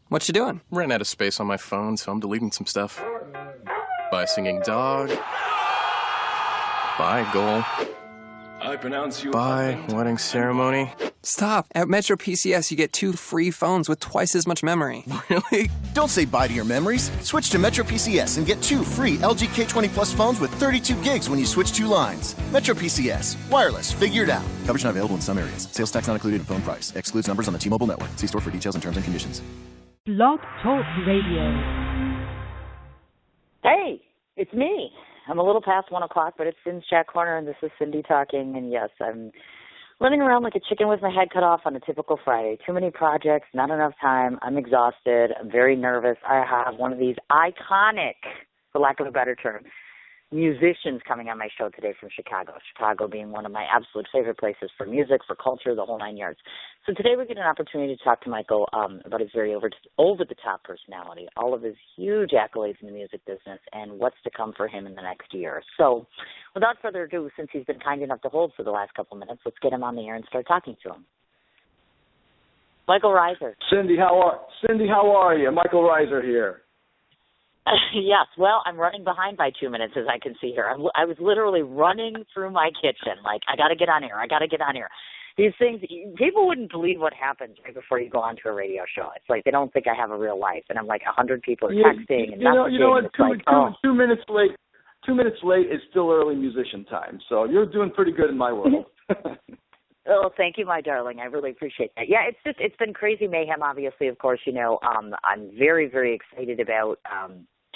What you doing? Ran out of space on my phone, so I'm deleting some stuff. Bye, singing dog. Bye, goal. I pronounce you. Bye, wedding ceremony. Stop. At Metro PCS, you get 2 free phones with twice as much memory. Really? Don't say bye to your memories. Switch to Metro PCS and get 2 free LG K20 Plus phones with 32 gigs when you switch 2 lines. Metro PCS. Wireless. Figure it out. Coverage not available in some areas. Sales tax not included in phone price. Excludes numbers on the T-Mobile network. See store for details and terms and conditions. Blog Talk Radio. Hey, it's me. I'm a little past 1 o'clock, but it's Cindy's Chat Corner, and this is Cindy talking. And yes, I'm running around like a chicken with my head cut off on a typical Friday. Too many projects, not enough time. I'm exhausted. I'm very nervous. I have one of these iconic, for lack of a better term, musicians coming on my show today from Chicago. Chicago being one of my absolute favorite places for music, for culture, the whole 9 yards. So today we get an opportunity to talk to Michael about his very over-the-top personality, all of his huge accolades in the music business, and what's to come for him in the next year. So without further ado, since he's been kind enough to hold for the last couple of minutes, let's get him on the air and start talking to him. Michael Reiser. Cindy, how are you? Michael Reiser here. Yes, well, I'm running behind by 2 minutes, as I can see here. I was literally running through my kitchen, like, I got to get on here. These things, people wouldn't believe what happens right before you go on to a radio show. It's like they don't think I have a real life, and I'm like 100 people are texting and messaging. You know what, 2 minutes late. 2 minutes late is still early musician time, so you're doing pretty good in my world. Oh, thank you, my darling. I really appreciate that. Yeah, it's been crazy mayhem, obviously, of course. You know, I'm very, very excited about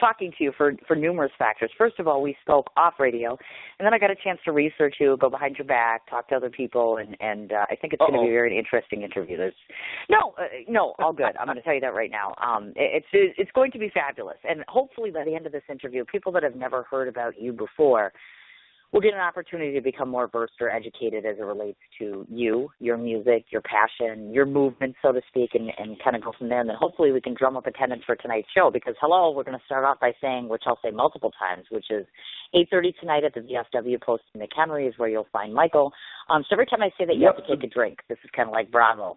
talking to you for numerous factors. First of all, we spoke off radio, and then I got a chance to research you, go behind your back, talk to other people, and I think it's going to be a very interesting interview. No, all good. I'm going to tell you that right now. It's going to be fabulous, and hopefully by the end of this interview, people that have never heard about you before will get an opportunity to become more versed or educated as it relates to you, your music, your passion, your movement, so to speak, and kind of go from there. And then hopefully we can drum up attendance for tonight's show because, hello, we're going to start off by saying, which I'll say multiple times, which is 8:30 tonight at the VFW Post in McHenry is where you'll find Michael. So every time I say that, you have to take a drink. This is kind of like Bravo.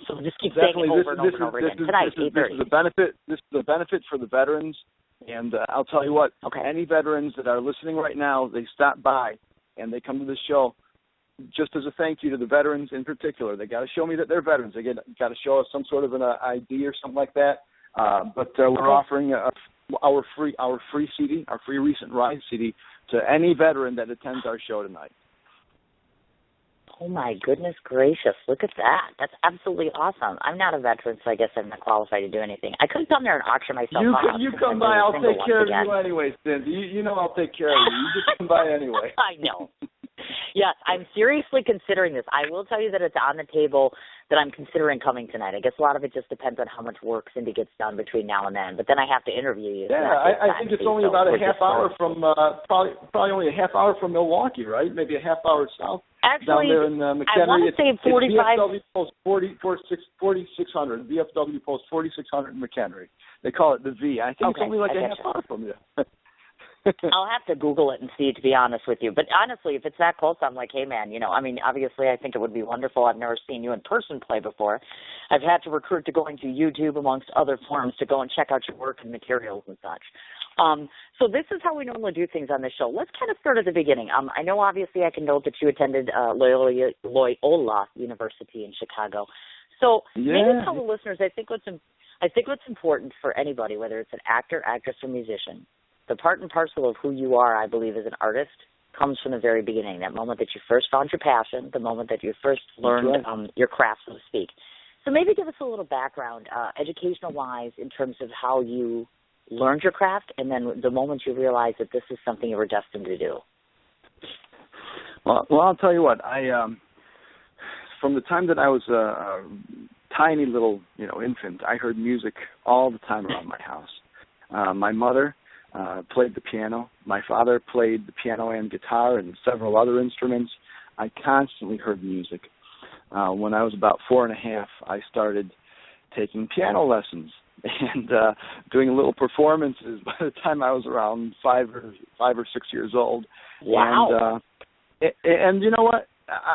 So we'll just keep saying it over and over again. Tonight, 8:30. This is a benefit for the veterans. And I'll tell you what, any veterans that are listening right now, they stop by and they come to this show just as a thank you to the veterans in particular. They got to show me that they're veterans. They got to show us some sort of an ID or something like that. But we're offering our free CD, our free Recent Rise CD, to any veteran that attends our show tonight. Oh, my goodness gracious. Look at that. That's absolutely awesome. I'm not a veteran, so I guess I'm not qualified to do anything. I couldn't come there and auction myself off. You come by, I'll take care of you anyway, Cindy. You know I'll take care of you. You just come by anyway. I know. Yes, I'm seriously considering this. I will tell you that it's on the table that I'm considering coming tonight. I guess a lot of it just depends on how much work Cindy gets done between now and then. But then I have to interview you. Yeah, I think it's only about a half hour from, probably only a half hour from Milwaukee, right? Maybe a half hour south. Actually, down there in McHenry. I want to say 45. VFW Post 4600. VFW Post 4600 in McHenry. They call it the V. I think it's only like a half hour from you. I'll have to Google it and see, to be honest with you. But honestly, if it's that close, I'm like, hey, man, obviously I think it would be wonderful. I've never seen you in person play before. I've had to recruit to going to YouTube, amongst other forums, to go and check out your work and materials and such. So this is how we normally do things on this show. Let's kind of start at the beginning. I know, obviously, I can note that you attended Loyola University in Chicago. So maybe tell the listeners, I think what's important for anybody, whether it's an actor, actress, or musician, the part and parcel of who you are, I believe, as an artist, comes from the very beginning, that moment that you first found your passion, the moment that you first learned your craft, so to speak. So maybe give us a little background, educational-wise, in terms of how you learned your craft, and then the moment you realized that this is something you were destined to do. Well, I'll tell you what. From the time that I was a tiny little, infant, I heard music all the time around my house. My mother played the piano. My father played the piano and guitar and several other instruments. I constantly heard music. When I was about 4.5, I started taking piano lessons and doing little performances by the time I was around 5 or 6 years old. Wow. And you know what?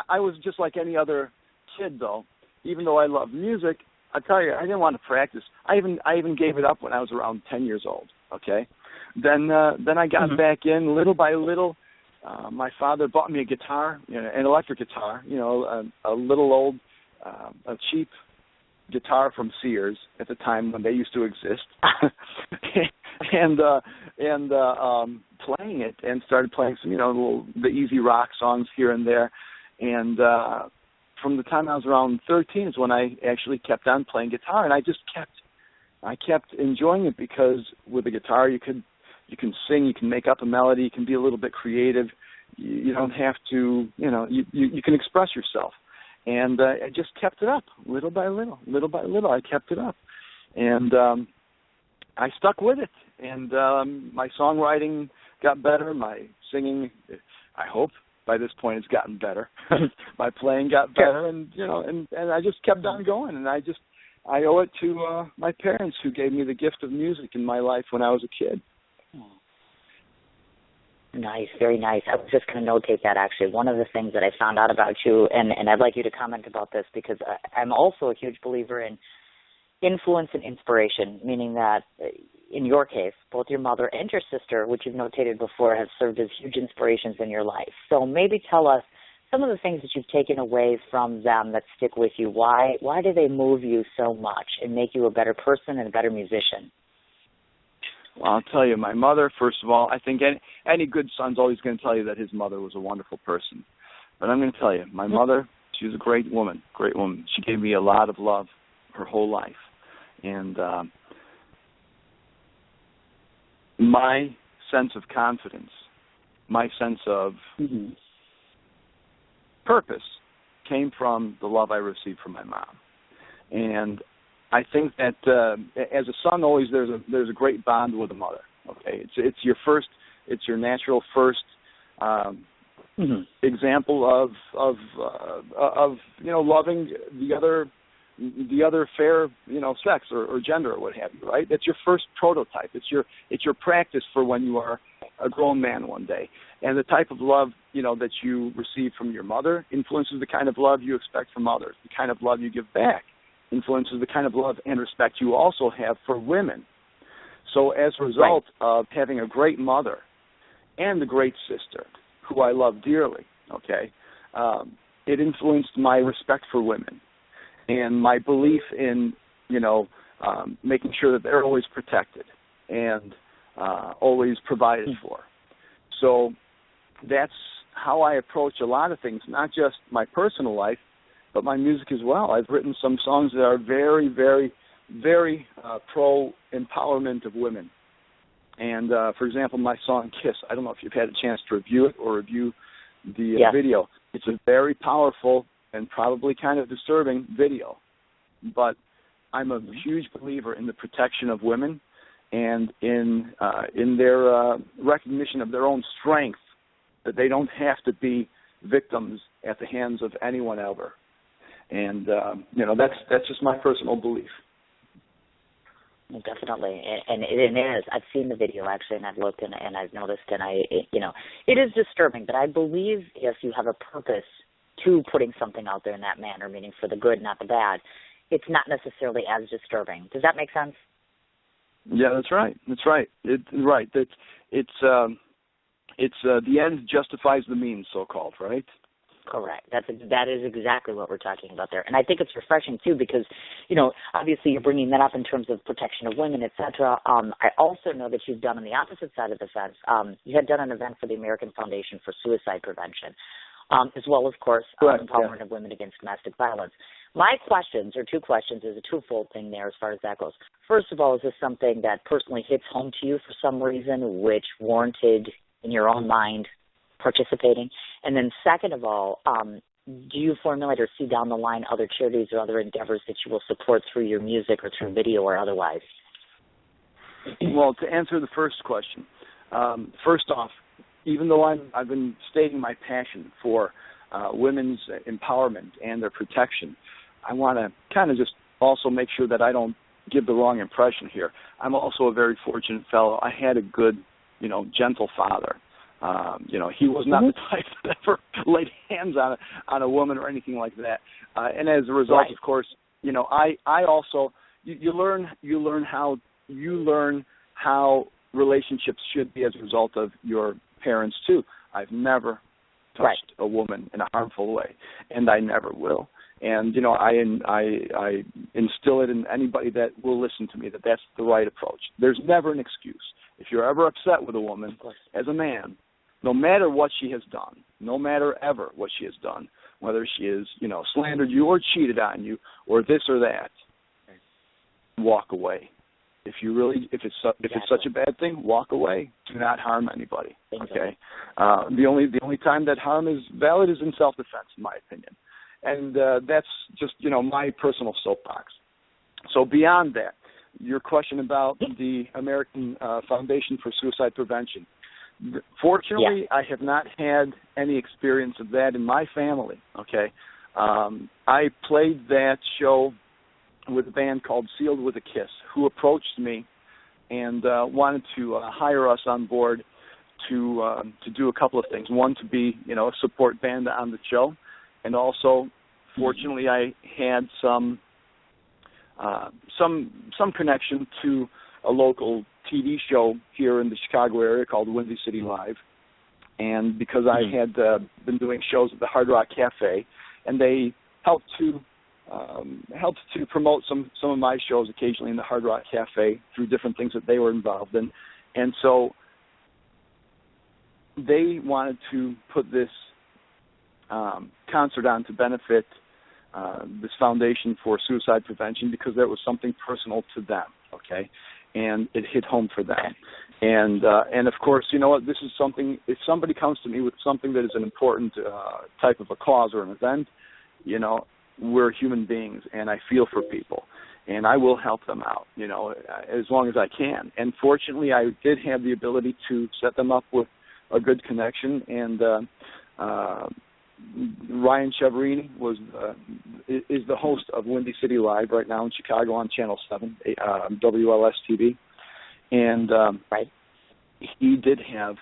I was just like any other kid, though. Even though I loved music, I tell you, I didn't want to practice. I even gave it up when I was around 10 years old. Okay, then I got back in little by little. My father bought me a guitar, an electric guitar, a little old, a cheap guitar from Sears at the time when they used to exist, and playing it, and started playing some, the easy rock songs here and there, and from the time I was around 13 is when I actually kept on playing guitar, and I kept enjoying it, because with the guitar you can sing, you can make up a melody, you can be a little bit creative, you don't have to, you can express yourself. And I just kept it up, little by little, I kept it up. And I stuck with it. And my songwriting got better, my singing, I hope, by this point it's gotten better. My playing got better, and I just kept on going. And I owe it to my parents, who gave me the gift of music in my life when I was a kid. Nice, very nice. I was just going to notate that, actually. One of the things that I found out about you, and I'd like you to comment about this, because I'm also a huge believer in influence and inspiration, meaning that in your case, both your mother and your sister, which you've notated before, have served as huge inspirations in your life. So maybe tell us some of the things that you've taken away from them that stick with you. Why do they move you so much and make you a better person and a better musician? Well, I'll tell you, my mother, first of all, I think any good son's always going to tell you that his mother was a wonderful person. But I'm going to tell you, my mother, she was a great woman. She gave me a lot of love her whole life. And my sense of confidence, my sense of purpose came from the love I received from my mom. And I think that as a son, always there's a great bond with a mother. Okay, it's your natural first example of loving the other fair sex or gender or what have you. Right? That's your first prototype. It's your practice for when you are a grown man one day. And the type of love that you receive from your mother influences the kind of love you expect from others. The kind of love you give back influences the kind of love and respect you also have for women. So as a result of having a great mother and a great sister, who I love dearly, it influenced my respect for women and my belief in, making sure that they're always protected and always provided for. So that's how I approach a lot of things, not just my personal life, but my music as well. I've written some songs that are very, very, very pro-empowerment of women. And, for example, my song Kiss, I don't know if you've had a chance to review it or review the video. It's a very powerful and probably kind of disturbing video. But I'm a huge believer in the protection of women and in their recognition of their own strength, that they don't have to be victims at the hands of anyone ever. And, that's just my personal belief. Definitely, and it is. I've seen the video, actually, and I've looked and I've noticed, and it is disturbing, but I believe if you have a purpose to putting something out there in that manner, meaning for the good, not the bad, it's not necessarily as disturbing. Does that make sense? Yeah, that's right. It's the end justifies the means, so-called, right? Correct. That is exactly what we're talking about there. And I think it's refreshing, too, because, obviously you're bringing that up in terms of protection of women, et cetera. I also know that you've done on the opposite side of the fence. You had done an event for the American Foundation for Suicide Prevention, as well, of course, empowerment of women against domestic violence. My questions, or two questions, is a twofold thing there as far as that goes. First of all, is this something that personally hits home to you for some reason, which warranted, in your own mind, participating? And then second of all, do you formulate or see down the line other charities or other endeavors that you will support through your music or through video or otherwise? Well, to answer the first question, first off, even though I've been stating my passion for women's empowerment and their protection, I want to kind of just also make sure that I don't give the wrong impression here. I'm also a very fortunate fellow. I had a good, gentle father. He was not the type that ever laid hands on a woman or anything like that. And as a result, of course, I also you learn how relationships should be as a result of your parents too. I've never touched a woman in a harmful way, and I never will. And I instill it in anybody that will listen to me that that's the right approach. There's never an excuse. If you're ever upset with a woman, as a man, no matter what she has done, no matter ever what she has done, whether she has slandered you or cheated on you or this or that, walk away. If it's such a bad thing, walk away. Do not harm anybody. Okay. The only time that harm is valid is in self-defense, in my opinion, and that's just my personal soapbox. So beyond that, your question about the American Foundation for Suicide Prevention. Fortunately, I have not had any experience of that in my family. Okay, I played that show with a band called Sealed with a Kiss, who approached me and wanted to hire us on board to do a couple of things. One, to be a support band on the show, and also, fortunately, I had some connection to a local TV show here in the Chicago area called Windy City Live, and because I had been doing shows at the Hard Rock Cafe, and they helped to promote some of my shows occasionally in the Hard Rock Cafe through different things that they were involved in. And so they wanted to put this concert on to benefit this Foundation for Suicide Prevention because there was something personal to them, okay? And it hit home for them. And of course, you know what, this is something, if somebody comes to me with something that is an important type of a cause or an event, we're human beings, and I feel for people, and I will help them out, as long as I can. And fortunately, I did have the ability to set them up with a good connection, and Ryan Cheverini is the host of Windy City Live right now in Chicago on Channel 7, WLS TV, and he did have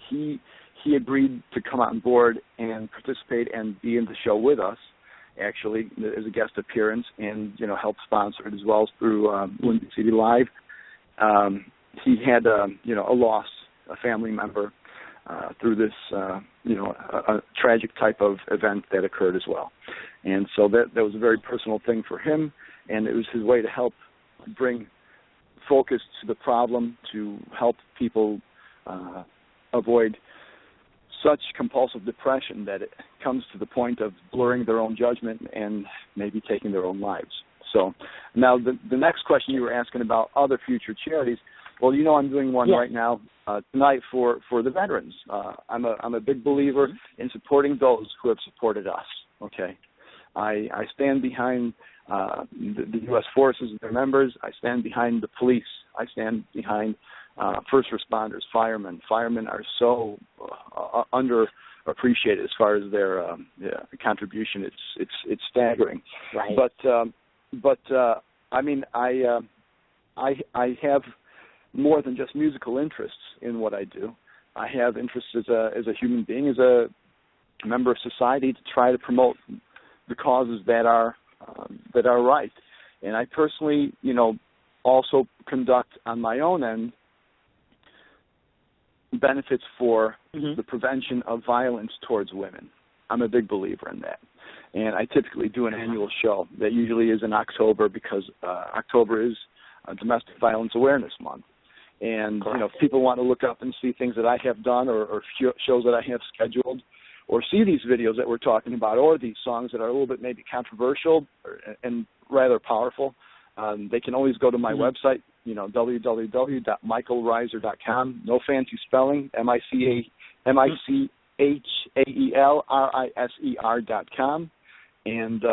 he agreed to come on board and participate and be in the show with us, actually, as a guest appearance, and help sponsor it as well as through Windy City Live. He had a family member through this a tragic type of event that occurred as well, and so that was a very personal thing for him, and it was his way to help bring focus to the problem, to help people avoid such compulsive depression that it comes to the point of blurring their own judgment and maybe taking their own lives. So now the next question you were asking about other future charities, well, I'm doing one right now tonight for the veterans. I'm a big believer in supporting those who have supported us, okay? I stand behind the U.S. forces and their members. I stand behind the police. I stand behind first responders, firemen. Firemen are so underappreciated as far as their contribution. It's staggering. Right. But I mean, I have more than just musical interests in what I do. I have interests as a human being, as a member of society, to try to promote the causes that are right. And I personally, also conduct on my own end benefits for the prevention of violence towards women. I'm a big believer in that. And I typically do an annual show that usually is in October because October is Domestic Violence Awareness Month. And, if people want to look up and see things that I have done or shows that I have scheduled or see these videos that we're talking about or these songs that are a little bit maybe controversial and rather powerful, they can always go to my website, www.michaelreiser.com. No fancy spelling, MICHAELRISER.com. And,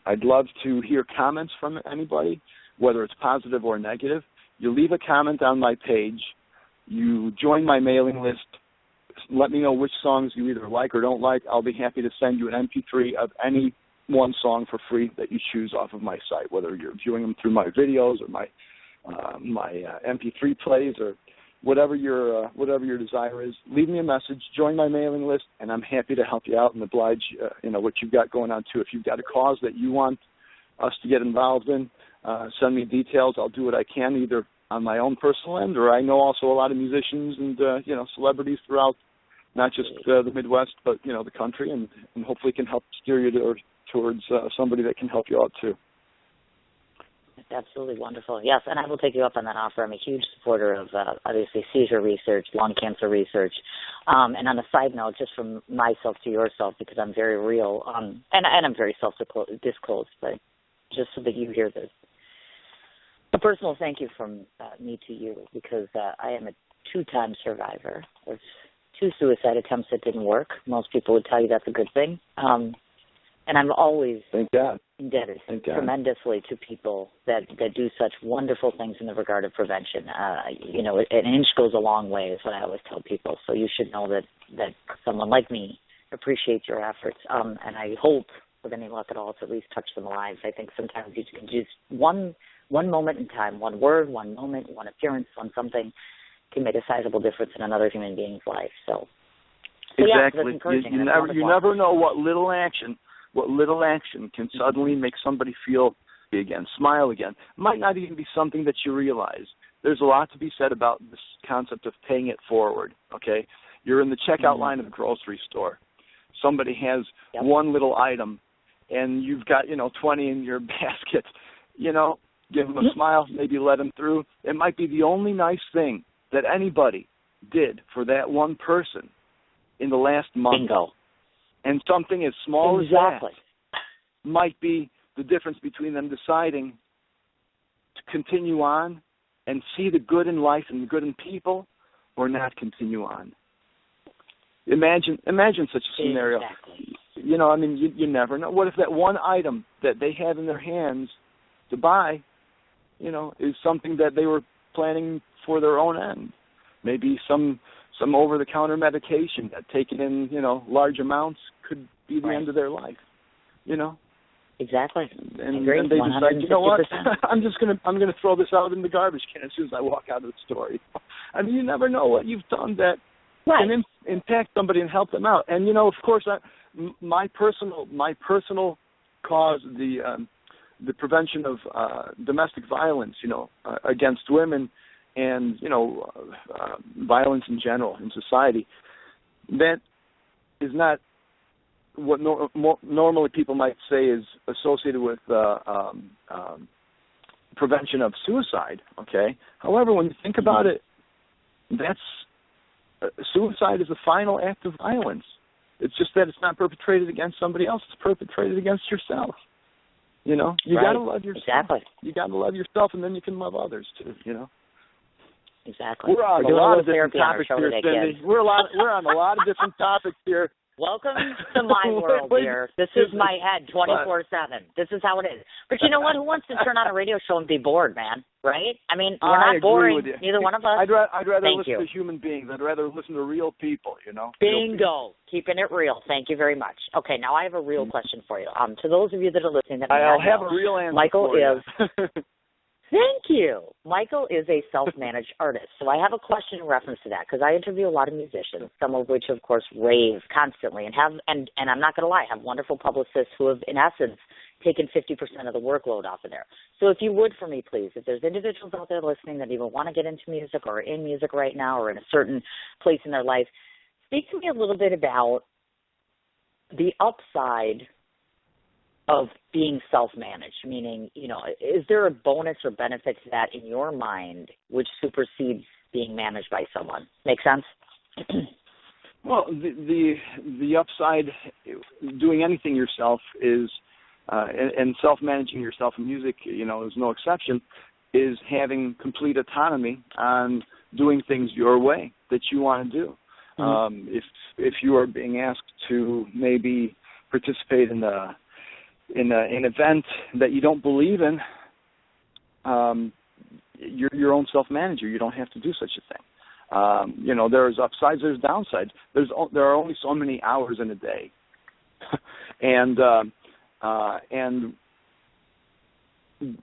I'd love to hear comments from anybody, whether it's positive or negative. You leave a comment on my page. You join my mailing list. Let me know which songs you either like or don't like. I'll be happy to send you an MP3 of any one song for free that you choose off of my site, whether you're viewing them through my videos or my MP3 plays or whatever your desire is. Leave me a message, join my mailing list, and I'm happy to help you out and oblige what you've got going on too. If you've got a cause that you want us to get involved in, send me details. I'll do what I can, either on my own personal end, or I know also a lot of musicians and celebrities throughout not just the Midwest, but the country, and hopefully can help steer you towards somebody that can help you out too. That's absolutely wonderful. Yes, and I will take you up on that offer. I'm a huge supporter of, obviously, seizure research, lung cancer research. And on a side note, just from myself to yourself, because I'm very real, and I'm very self-disclosed, but just so that you hear this. A personal thank you from me to you, because I am a 2-time survivor of 2 suicide attempts that didn't work. Most people would tell you that's a good thing. And I'm always indebted tremendously to people that do such wonderful things in the regard of prevention. An inch goes a long way is what I always tell people. So you should know that someone like me appreciates your efforts. And I hope, with any luck at all, to at least touch some lives. I think sometimes you can just one moment in time, one word, one moment, one appearance, one something can make a sizable difference in another human being's life. So exactly. Yeah, that's encouraging. You never know what little action can suddenly make somebody feel happy again, smile again. It might not even be something that you realize. There's a lot to be said about this concept of paying it forward, okay? You're in the checkout line of the grocery store. Somebody has one little item, and you've got, 20 in your basket. Give them a smile, maybe let them through. It might be the only nice thing that anybody did for that one person in the last month. Bingo. And something as small as that might be the difference between them deciding to continue on and see the good in life and the good in people, or not continue on. Imagine such a scenario. Exactly. You never know. What if that one item that they had in their hands to buy, is something that they were planning for their own end? Maybe some over-the-counter medication that, taken in, large amounts, could be the end of their life. Exactly. And they decide, you know what? I'm gonna throw this out in the garbage can as soon as I walk out of the store. You never know what you've done that can impact somebody and help them out. And of course, my personal cause, the prevention of domestic violence, against women, and violence in general in society, that is not what normally people might say is associated with prevention of suicide. Okay. However, when you think about it, suicide is the final act of violence. It's just that it's not perpetrated against somebody else; it's perpetrated against yourself. You got to love yourself. Exactly. You got to love yourself, and then you can love others too. Exactly. We're on a lot of different topics here, Cindy. We're on a lot of different topics here. Welcome to my world, dear. This is my head 24/7. This is how it is. But you know what? Who wants to turn on a radio show and be bored, man? Right? We're not boring. Neither one of us. I'd rather listen to human beings. I'd rather listen to real people, Bingo. Keeping it real. Thank you very much. Okay, now I have a real question for you. To those of you that are listening, I'll have a real answer Michael for you. Thank you. Michael is a self-managed artist. So I have a question in reference to that, because I interview a lot of musicians, some of which, of course, rave constantly and I'm not going to lie, have wonderful publicists who have, in essence, taken 50% of the workload off of there. So if you would, for me, please, if there's individuals out there listening that either want to get into music or are in music right now or in a certain place in their life, speak to me a little bit about the upside of being self-managed, meaning, is there a bonus or benefit to that in your mind which supersedes being managed by someone? Make sense? Well, the upside, doing anything yourself is, and self-managing yourself in music, is no exception, is having complete autonomy on doing things your way that you want to do. Mm-hmm. If you are being asked to maybe participate in an event that you don't believe in, you're your own self-manager. You don't have to do such a thing. There's upsides, there's downsides. There are only so many hours in a day, and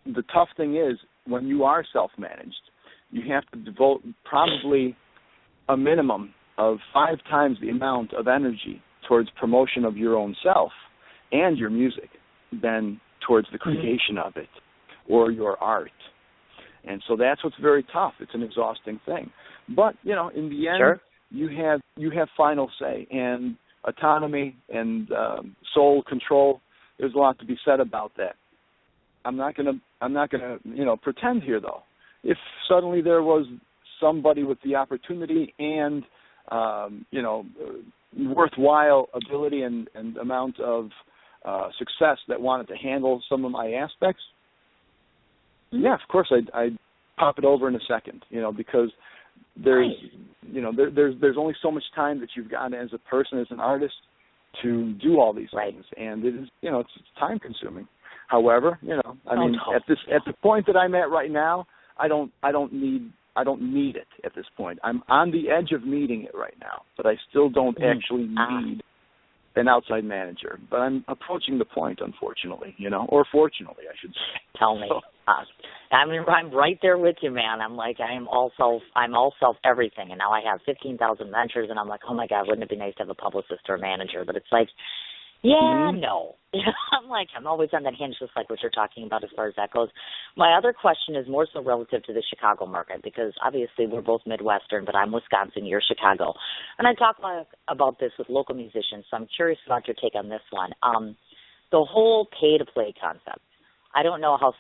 the tough thing is, when you are self-managed, you have to devote probably a minimum of 5 times the amount of energy towards promotion of your own self and your music than towards the creation of it or your art. And so that's what's very tough. It's an exhausting thing. But, you know, in the end, you have final say, and autonomy and sole control. There's a lot to be said about that. I'm not gonna pretend here, though. If suddenly there was somebody with the opportunity and worthwhile ability and amount of success that wanted to handle some of my aspects, yeah, of course I'd pop it over in a second, because there's only so much time that you've got as a person, as an artist, to do all these things, and it is, it's time consuming. However, at the point that I'm at right now, I don't need it at this point. I'm on the edge of needing it right now, but I still don't actually need an outside manager. But I'm approaching the point, unfortunately, or fortunately, I should say. Tell me. I'm right there with you, man. I'm all self everything, and now I have 15,000 ventures, and I'm like, oh my God, wouldn't it be nice to have a publicist or a manager? But it's like, no. I'm always on that hinge, just like what you're talking about as far as that goes. My other question is more so relative to the Chicago market, because obviously we're both Midwestern, but I'm Wisconsin, you're Chicago. And I talk about this with local musicians, so I'm curious about your take on this one. The whole pay-to-play concept. I don't know how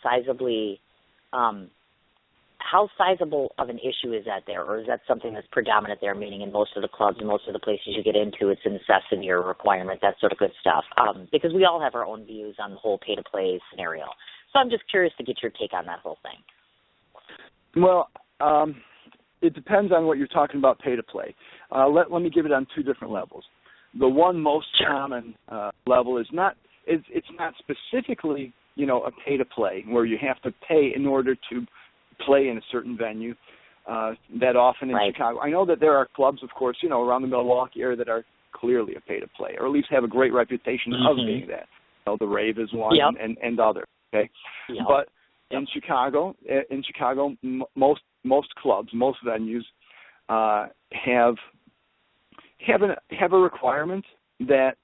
sizable of an issue is that there, or is that something that's predominant there, meaning in most of the clubs and most of the places you get into, it's a necessity or a requirement, that sort of good stuff, because we all have our own views on the whole pay-to-play scenario. So I'm just curious to get your take on that whole thing. Well, it depends on what you're talking about, pay-to-play. Let me give it on two different levels. The one most common level is it's not specifically, a pay-to-play, where you have to pay in order to play in a certain venue that often in Chicago. I know that there are clubs, of course, around the Milwaukee area that are clearly a pay-to-play, or at least have a great reputation of being that. The Rave is one, and others. Okay, but in Chicago, most clubs, most venues have a requirement that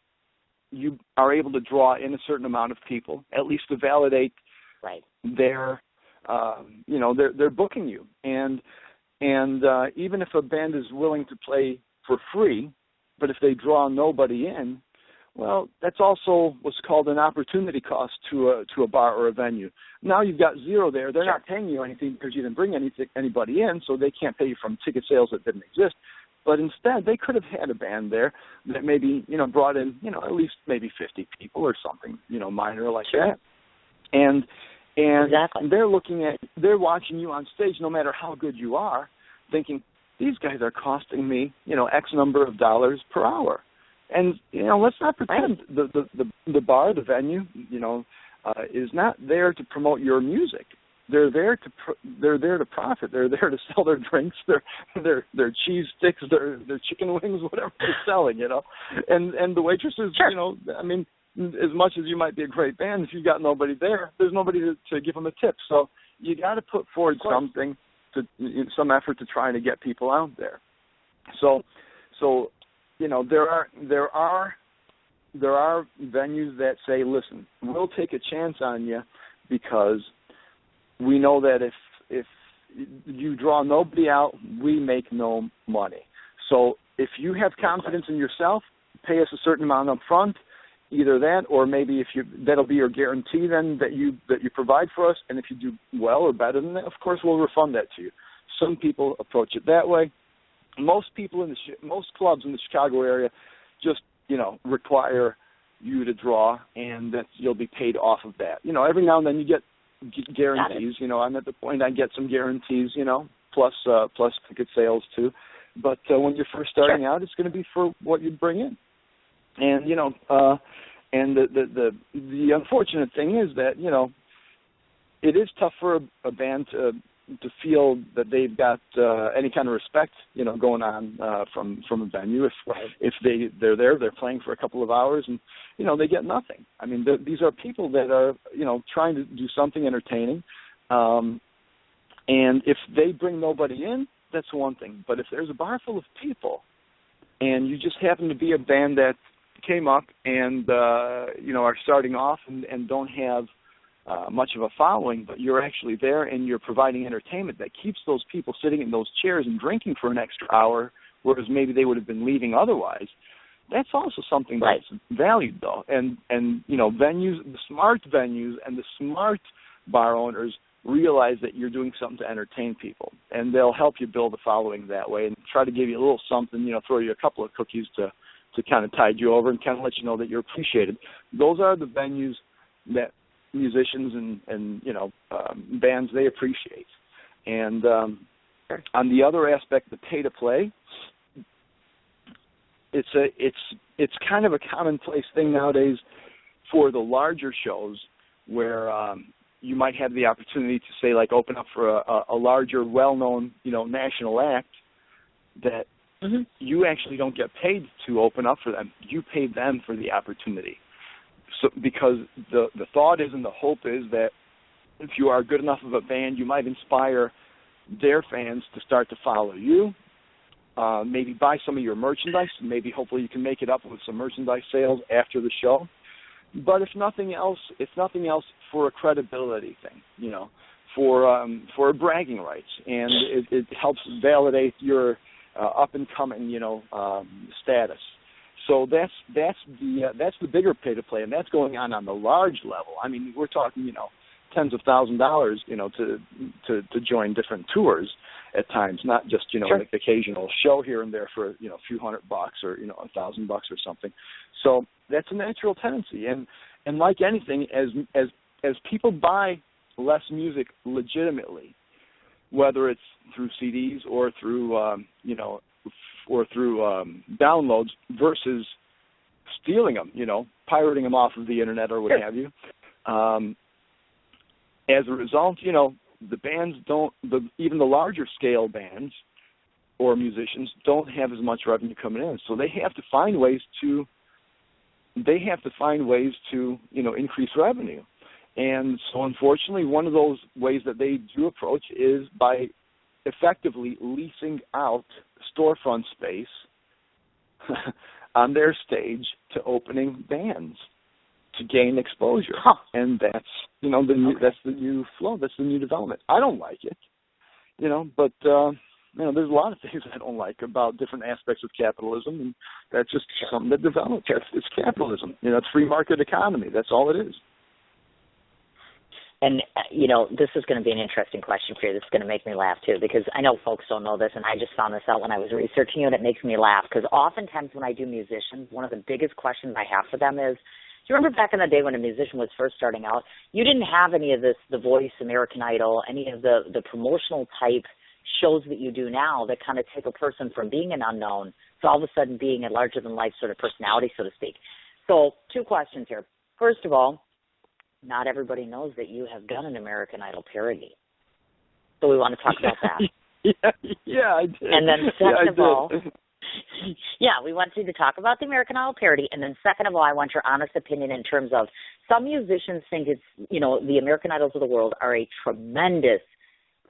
you are able to draw in a certain amount of people, at least to validate their they're booking you, and even if a band is willing to play for free, but if they draw nobody in, well, that's also what's called an opportunity cost to a bar or a venue. Now you've got zero there. They're not paying you anything because you didn't bring anybody in, so they can't pay you from ticket sales that didn't exist. But instead, they could have had a band there that maybe brought in at least maybe 50 people or something minor like that, and they're watching you on stage, no matter how good you are, thinking, these guys are costing me, X number of dollars per hour. And, let's not pretend the bar, the venue, is not there to promote your music. They're there to profit. They're there to sell their drinks, their cheese sticks, their chicken wings, whatever they're selling, And the waitresses, as much as you might be a great band, if you've got nobody there's nobody to give them a tip. So you got to put forward some effort to try to get people out there. So there are venues that say, listen, we'll take a chance on you because we know that if you draw nobody out, we make no money. So if you have confidence in yourself, pay us a certain amount up front. Either that, or maybe that'll be your guarantee then that you provide for us, and if you do well or better than that, of course we'll refund that to you. Some people approach it that way. Most people most clubs in the Chicago area just require you to draw, and that you'll be paid off of that. Every now and then you get guarantees. I'm at the point I get some guarantees. Plus ticket sales too. But when you're first starting out, it's going to be for what you bring in. And and the unfortunate thing is that it is tough for a band to feel that they've got any kind of respect going on from a venue if they're there, they're playing for a couple of hours and they get nothing. I mean, these are people that are trying to do something entertaining, and if they bring nobody in, that's one thing. But if there's a bar full of people and you just happen to be a band that came up and are starting off and don't have much of a following, but you're actually there and you're providing entertainment that keeps those people sitting in those chairs and drinking for an extra hour, whereas maybe they would have been leaving otherwise. That's also something that's valued, though. And venues, the smart venues and the smart bar owners realize that you're doing something to entertain people, and they'll help you build a following that way and try to give you a little something, throw you a couple of cookies to kind of tide you over and kind of let you know that you're appreciated. Those are the venues that musicians and bands, they appreciate. And on the other aspect, the pay to play, it's kind of a commonplace thing nowadays for the larger shows where you might have the opportunity to say, like, open up for a larger, well-known, national act that you actually don't get paid to open up for them. You pay them for the opportunity. So because the thought is and the hope is that if you are good enough of a band, you might inspire their fans to start to follow you, maybe buy some of your merchandise, maybe hopefully you can make it up with some merchandise sales after the show. But if nothing else, for a credibility thing, for bragging rights, and it helps validate your up and coming, status. So that's the bigger pay to play, and that's going on the large level. I mean, we're talking, tens of $1,000s, to join different tours at times, not just an occasional show here and there for a few $100 or $1,000 or something. So that's a natural tendency, and like anything, as people buy less music legitimately, whether it's through CDs or through downloads versus stealing them, pirating them off of the internet or what have you. As a result, the bands even the larger scale bands or musicians don't have as much revenue coming in, so they have to find ways to increase revenue. And so unfortunately, one of those ways that they do approach is by effectively leasing out storefront space on their stage to opening bands to gain exposure. And that's that's the new flow, that's the new development. I don't like it, but there's a lot of things I don't like about different aspects of capitalism, and that's just something that develops. It's capitalism. It's free market economy. That's all it is. And, this is going to be an interesting question for you. This is going to make me laugh, too, because I know folks don't know this, and I just found this out when I was researching you, and it makes me laugh, because oftentimes when I do musicians, one of the biggest questions I have for them is, do you remember back in the day when a musician was first starting out, you didn't have any of this, The Voice, American Idol, any of the promotional type shows that you do now that kind of take a person from being an unknown to all of a sudden being a larger-than-life sort of personality, so to speak. So 2 questions here. First of all, not everybody knows that you have done an American Idol parody. So we want to talk about that. Yeah, I did. And then second of all, we want you to talk about the American Idol parody. And then second of all, I want your honest opinion in terms of some musicians think it's, the American Idols of the world are a tremendous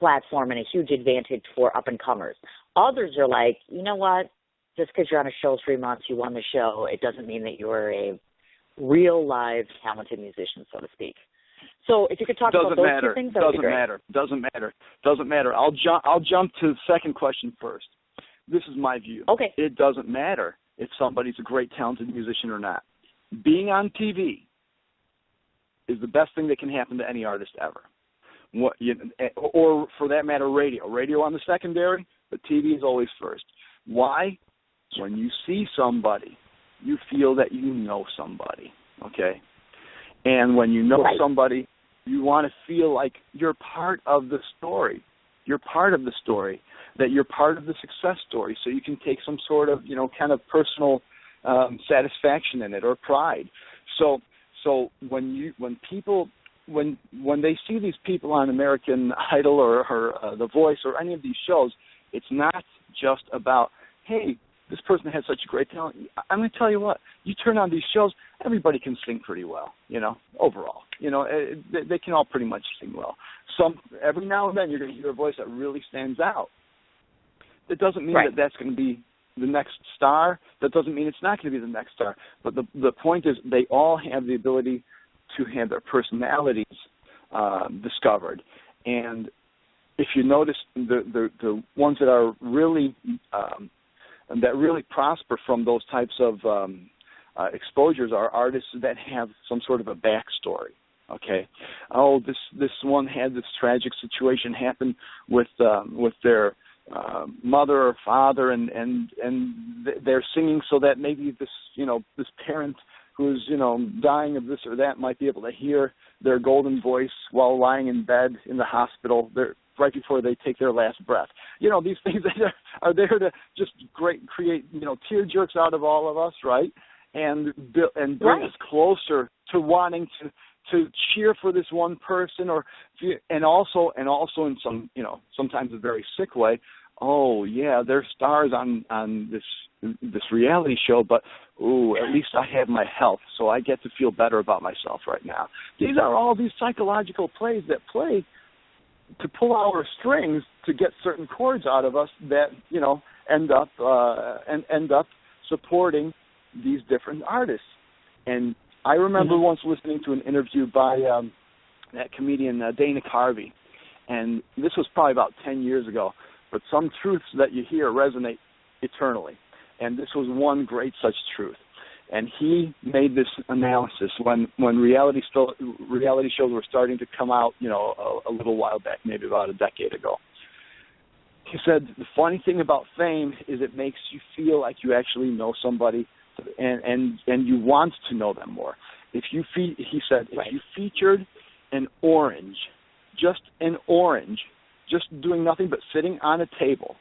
platform and a huge advantage for up-and-comers. Others are like, you know what, just because you're on a show 3 months, you won the show, it doesn't mean that you're a real live talented musician, so to speak. So if you could talk about those 2 things, that would be great. Doesn't matter. I'll jump to the second question first. This is my view. Okay. It doesn't matter if somebody's a great talented musician or not. Being on TV is the best thing that can happen to any artist ever. Or for that matter, radio. Radio on the secondary, but TV is always first. Why? When you see somebody, you feel that you know somebody, okay? And when you know somebody, you want to feel like you're part of the story. You're part of the story, that you're part of the success story, so you can take some sort of, kind of personal satisfaction in it or pride. So when they see these people on American Idol or The Voice or any of these shows, it's not just about, hey, this person has such a great talent. I'm going to tell you what, you turn on these shows, everybody can sing pretty well, overall. They can all pretty much sing well. Every now and then you're going to hear a voice that really stands out. That doesn't mean that that's going to be the next star. That doesn't mean it's not going to be the next star. But the point is they all have the ability to have their personalities discovered. And if you notice, the ones that are really that really prosper from those types of exposures are artists that have some sort of a backstory. Okay, oh, this one had this tragic situation happen with their mother or father, and they're singing so that maybe this parent who's dying of this or that might be able to hear their golden voice while lying in bed in the hospital right before they take their last breath. These things that are there to just create tear jerks out of all of us, right? And bring us closer to wanting to cheer for this one person, and also in some sometimes a very sick way. Oh yeah, they're stars on this reality show, but at least I have my health, so I get to feel better about myself right now. These are all these psychological plays that play to pull our strings to get certain chords out of us that end up supporting these different artists. And I remember once listening to an interview by that comedian Dana Carvey, and this was probably about 10 years ago, but some truths that you hear resonate eternally, and this was one great such truth. And he made this analysis when reality shows were starting to come out, a little while back, maybe about a decade ago. He said, the funny thing about fame is it makes you feel like you actually know somebody, and you want to know them more. He said, if you featured an orange, just doing nothing but sitting on a table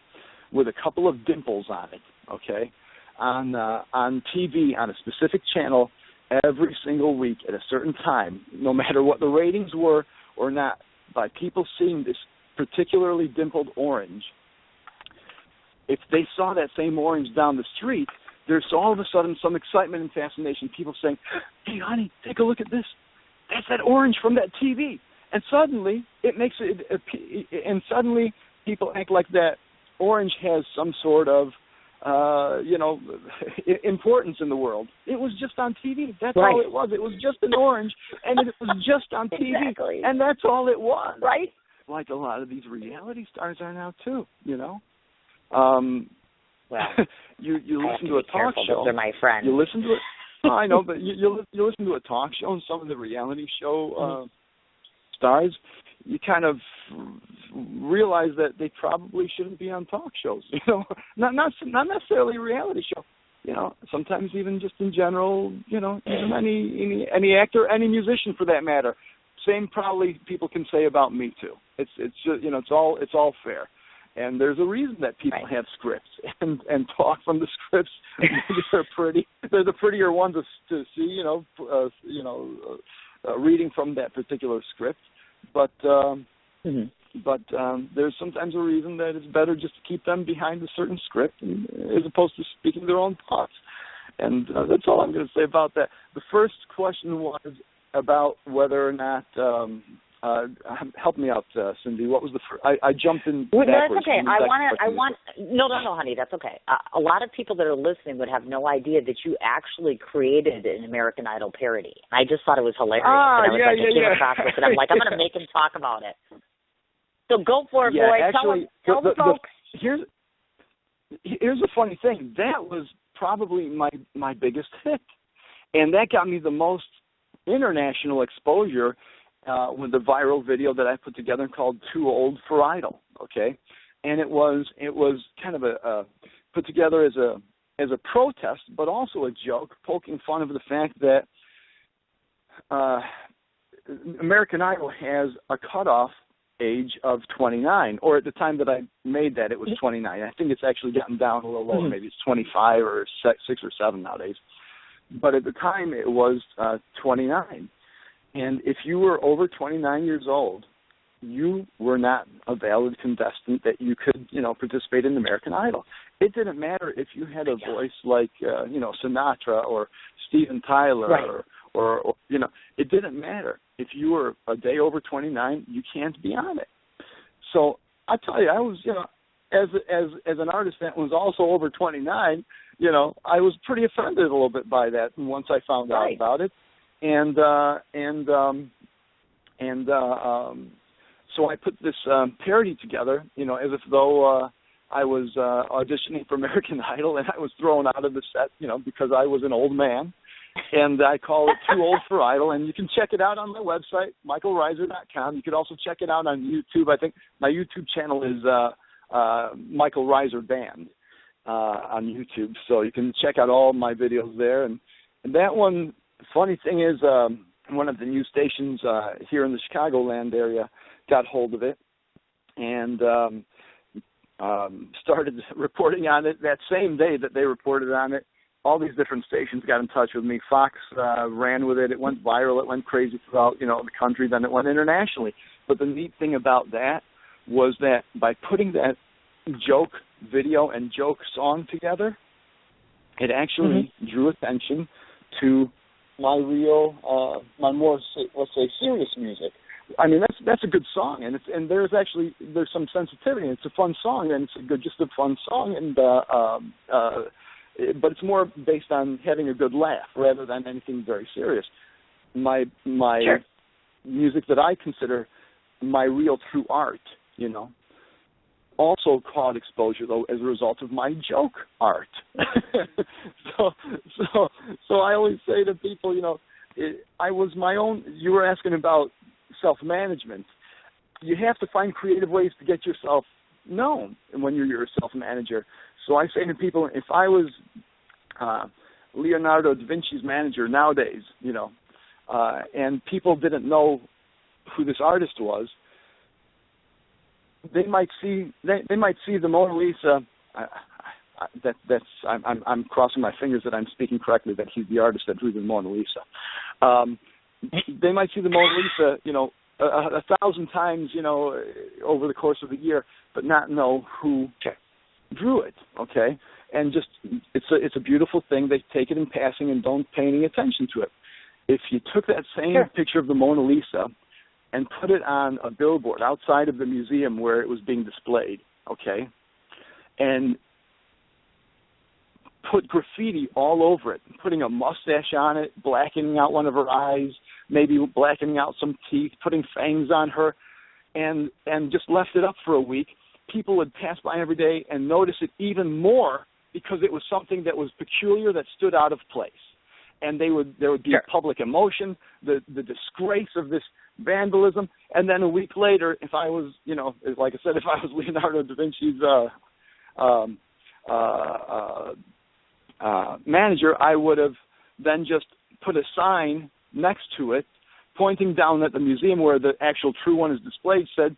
with a couple of dimples on it, okay, on TV on a specific channel every single week at a certain time, no matter what the ratings were or not, by people seeing this particularly dimpled orange, if they saw that same orange down the street, there's all of a sudden some excitement and fascination. People saying, hey, honey, take a look at this. That's that orange from that TV. And suddenly suddenly people act like that orange has some sort of, importance in the world. It was just on TV. That's all it was. It was just an orange, and it was just on TV. Exactly. And that's all it was. Right. Like a lot of these reality stars are now, too, Well, you listen to a talk show. Those are my friends. You listen to it. I know, but you listen to a talk show, and some of the reality show stars, you kind of realize that they probably shouldn't be on talk shows. Not necessarily a reality show. Sometimes even just in general. Even any actor, any musician for that matter. Same probably people can say about me too. It's just it's all fair. And there's a reason that people have scripts and talk from the scripts. They're pretty. They're the prettier ones to see. Reading from that particular script. But there's sometimes a reason that it's better just to keep them behind a certain script as opposed to speaking their own thoughts. And that's all I'm going to say about that. The first question was about whether or not. Help me out, Cindy. What was the first? I jumped in backwards. That's okay. No, honey, that's okay. A lot of people that are listening would have no idea that you actually created an American Idol parody. I just thought it was hilarious. I came across this, and I'm like, I'm going to make him talk about it. So go for it, boy. Actually, tell the folks. Here's the funny thing. That was probably my biggest hit, and that got me the most international exposure. With the viral video that I put together called "Too Old for Idol," okay, and it was kind of a put together as a protest, but also a joke, poking fun of the fact that American Idol has a cutoff age of 29, or at the time that I made that, it was 29. I think it's actually gotten down a little lower. Maybe it's 25 or 6 or 7 nowadays. But at the time, it was 29. And if you were over 29 years old, you were not a valid contestant that you could, participate in American Idol. It didn't matter if you had a voice like, Sinatra or Steven Tyler or it didn't matter. If you were a day over 29, you can't be on it. So I tell you, I was, as an artist that was also over 29, I was pretty offended a little bit by that. And once I found out about it. And And so I put this parody together, as if though I was auditioning for American Idol, and I was thrown out of the set, because I was an old man. And I call it Too Old for Idol, and you can check it out on my website, michaelreiser.com. You can also check it out on YouTube. I think my YouTube channel is Michael Reiser Band on YouTube, so you can check out all my videos there. And that one, funny thing is, one of the news stations here in the Chicagoland area got hold of it and started reporting on it that same day that they reported on it. All these different stations got in touch with me. Fox ran with it. It went viral. It went crazy throughout, the country. Then it went internationally. But the neat thing about that was that by putting that joke video and joke song together, it actually drew attention to my real, my more, let's say, serious music. I mean, that's a good song, and there's some sensitivity. It's a fun song, and it's just a fun song, and but it's more based on having a good laugh rather than anything very serious. My Sure. music that I consider my real true art, also caught exposure though as a result of my joke art. so I always say to people, I was my own. You were asking about self-management. You have to find creative ways to get yourself known when you're your self-manager. So I say to people, if I was Leonardo da Vinci's manager nowadays, and people didn't know who this artist was, they might see the Mona Lisa. I'm crossing my fingers that I'm speaking correctly, that he's the artist that drew the Mona Lisa. They might see the Mona Lisa, 1,000 times, over the course of the year, but not know who drew it. Okay, and just it's a beautiful thing. They take it in passing and don't pay any attention to it. If you took that same picture of the Mona Lisa and put it on a billboard outside of the museum where it was being displayed, okay, and put graffiti all over it, putting a mustache on it, blackening out one of her eyes, maybe blackening out some teeth, putting fangs on her, and just left it up for a week, people would pass by every day and notice it even more because it was something that was peculiar, that stood out of place. And there would be a public emotion, the disgrace of this vandalism, and then a week later, if I was, like I said, if I was Leonardo da Vinci's manager, I would have then just put a sign next to it, pointing down at the museum where the actual true one is displayed, said,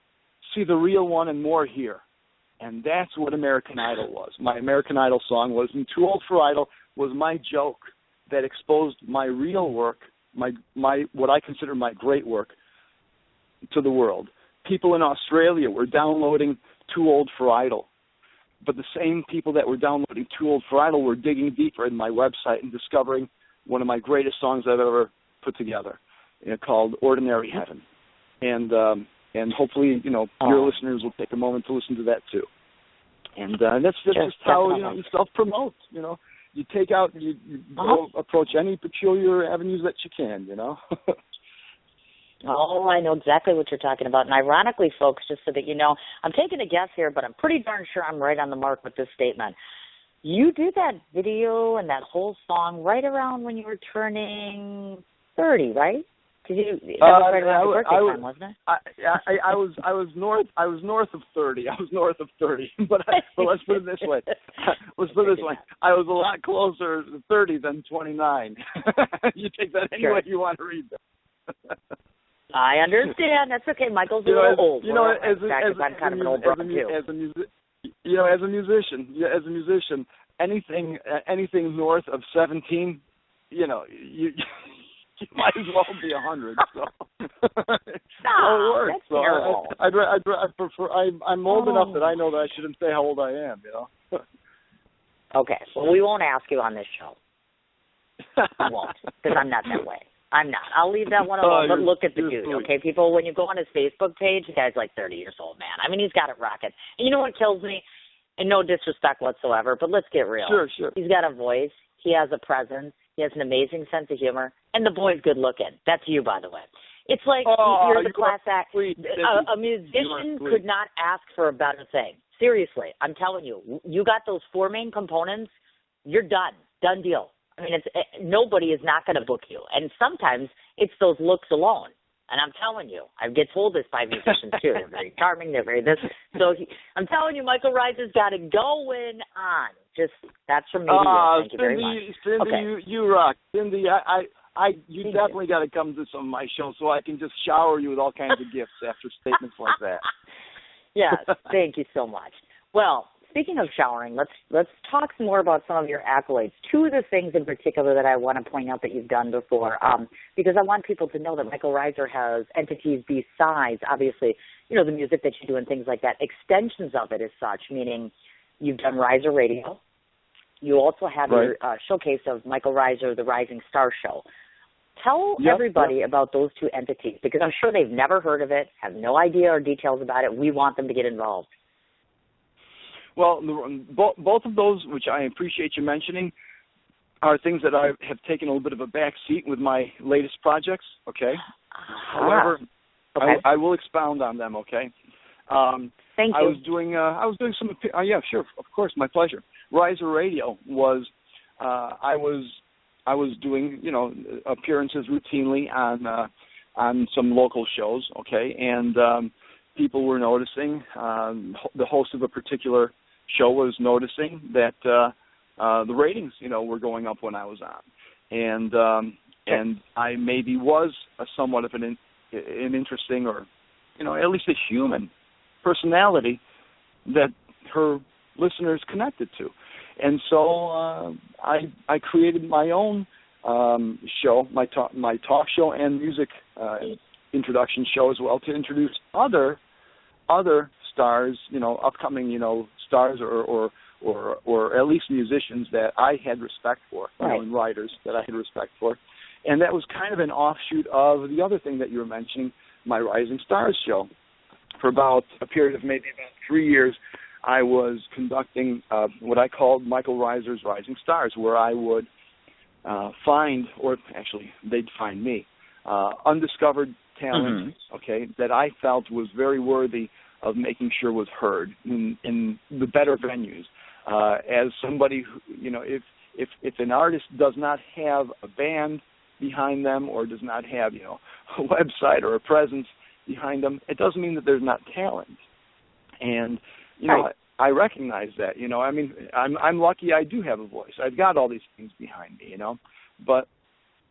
"See the real one and more here." And that's what American Idol was. My American Idol song was, and Too Old for Idol was my joke that exposed my real work, my what I consider my great work, to the world. People in Australia were downloading Too Old for Idol, but the same people that were downloading Too Old for Idol were digging deeper in my website and discovering one of my greatest songs I've ever put together, called Ordinary Heaven. And hopefully, your listeners will take a moment to listen to that too. And that's just how you self-promote. You take out, you approach any peculiar avenues that you can. Oh, I know exactly what you're talking about. And ironically, folks, just so that you know, I'm taking a guess here, but I'm pretty darn sure I'm right on the mark with this statement. You did that video and that whole song right around when you were turning 30, right? That was right around your birthday time, wasn't it? I was north of 30. But let's put it this way. I was a lot closer to 30 than 29. You take that any way you want to read that. I understand. That's okay. Michael's a little old. I'm kind of an old brother too. As a musician, anything north of 17, you might as well be 100. So it works. That's terrible. I prefer. I'm old enough that I know that I shouldn't say how old I am. Okay. Well, we won't ask you on this show. We won't, because I'm not that way. I'm not. I'll leave that one alone. But look at the dude, okay, people? When you go on his Facebook page, the guy's like 30 years old, man. I mean, he's got it rocking. And you know what kills me? And no disrespect whatsoever, but let's get real. Sure. He's got a voice. He has a presence. He has an amazing sense of humor. And the boy's good looking. That's you, by the way. It's like you're the class act. Sweet, a musician could not ask for a better thing. Seriously, I'm telling you, you got those 4 main components, you're done. Done deal. I mean, nobody is not going to book you. And sometimes it's those looks alone. And I'm telling you, I get told this by musicians too. They're very charming. They're very this. So I'm telling you, Michael Reiser's got it going on. Just that's from me to you. Thank you very much. Cindy, okay. you rock. Cindy, you definitely got to come to some of my shows so I can just shower you with all kinds of gifts after statements like that. Yes, thank you so much. Well, speaking of showering, let's talk some more about some of your accolades. 2 of the things in particular that I want to point out that you've done before, because I want people to know that Michael Reiser has entities besides, obviously, the music that you do and things like that, extensions of it as such, meaning you've done Reiser Radio. You also have your showcase of Michael Reiser, the Rising Star Show. Tell everybody about those 2 entities, because I'm sure they've never heard of it, have no idea or details about it. We want them to get involved. Well, both of those, which I appreciate you mentioning, are things that I have taken a little bit of a back seat with my latest projects, okay? However, I will expound on them, okay? Thank you. I was doing some, yeah, sure, of course, my pleasure. Reiser Radio was, I was doing, appearances routinely on some local shows, okay? And people were noticing, the host of a particular show was noticing that the ratings, were going up when I was on, and I maybe was somewhat of an interesting, or at least a human personality that her listeners connected to, and so I created my own show, my talk show and music introduction show as well, to introduce other stars, upcoming, stars or at least musicians that I had respect for, and writers that I had respect for. And that was kind of an offshoot of the other thing that you were mentioning, my Rising Stars show. For about a period of maybe about 3 years, I was conducting what I called Michael Reiser's Rising Stars, where I would find, or actually they'd find me, undiscovered talent, okay, that I felt was very worthy of making sure was heard in the better venues. As somebody who, if an artist does not have a band behind them or does not have, a website or a presence behind them, it doesn't mean that there's not talent. And, I recognize that, I mean, I'm lucky I do have a voice. I've got all these things behind me, but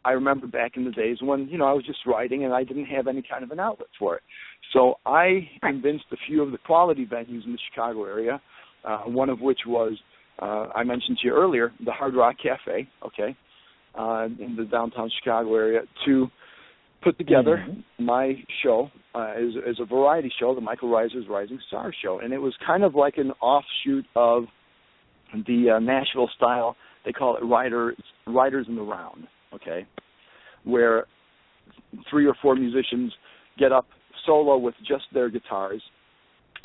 I remember back in the days when, I was just writing and I didn't have any kind of an outlet for it. So I convinced a few of the quality venues in the Chicago area, one of which was, I mentioned to you earlier, the Hard Rock Cafe, okay, in the downtown Chicago area, to put together my show as a variety show, the Michael Reiser's Rising Star Show. And it was kind of like an offshoot of the Nashville style. They call it Riders in the Round, okay, where 3 or 4 musicians get up solo with just their guitars,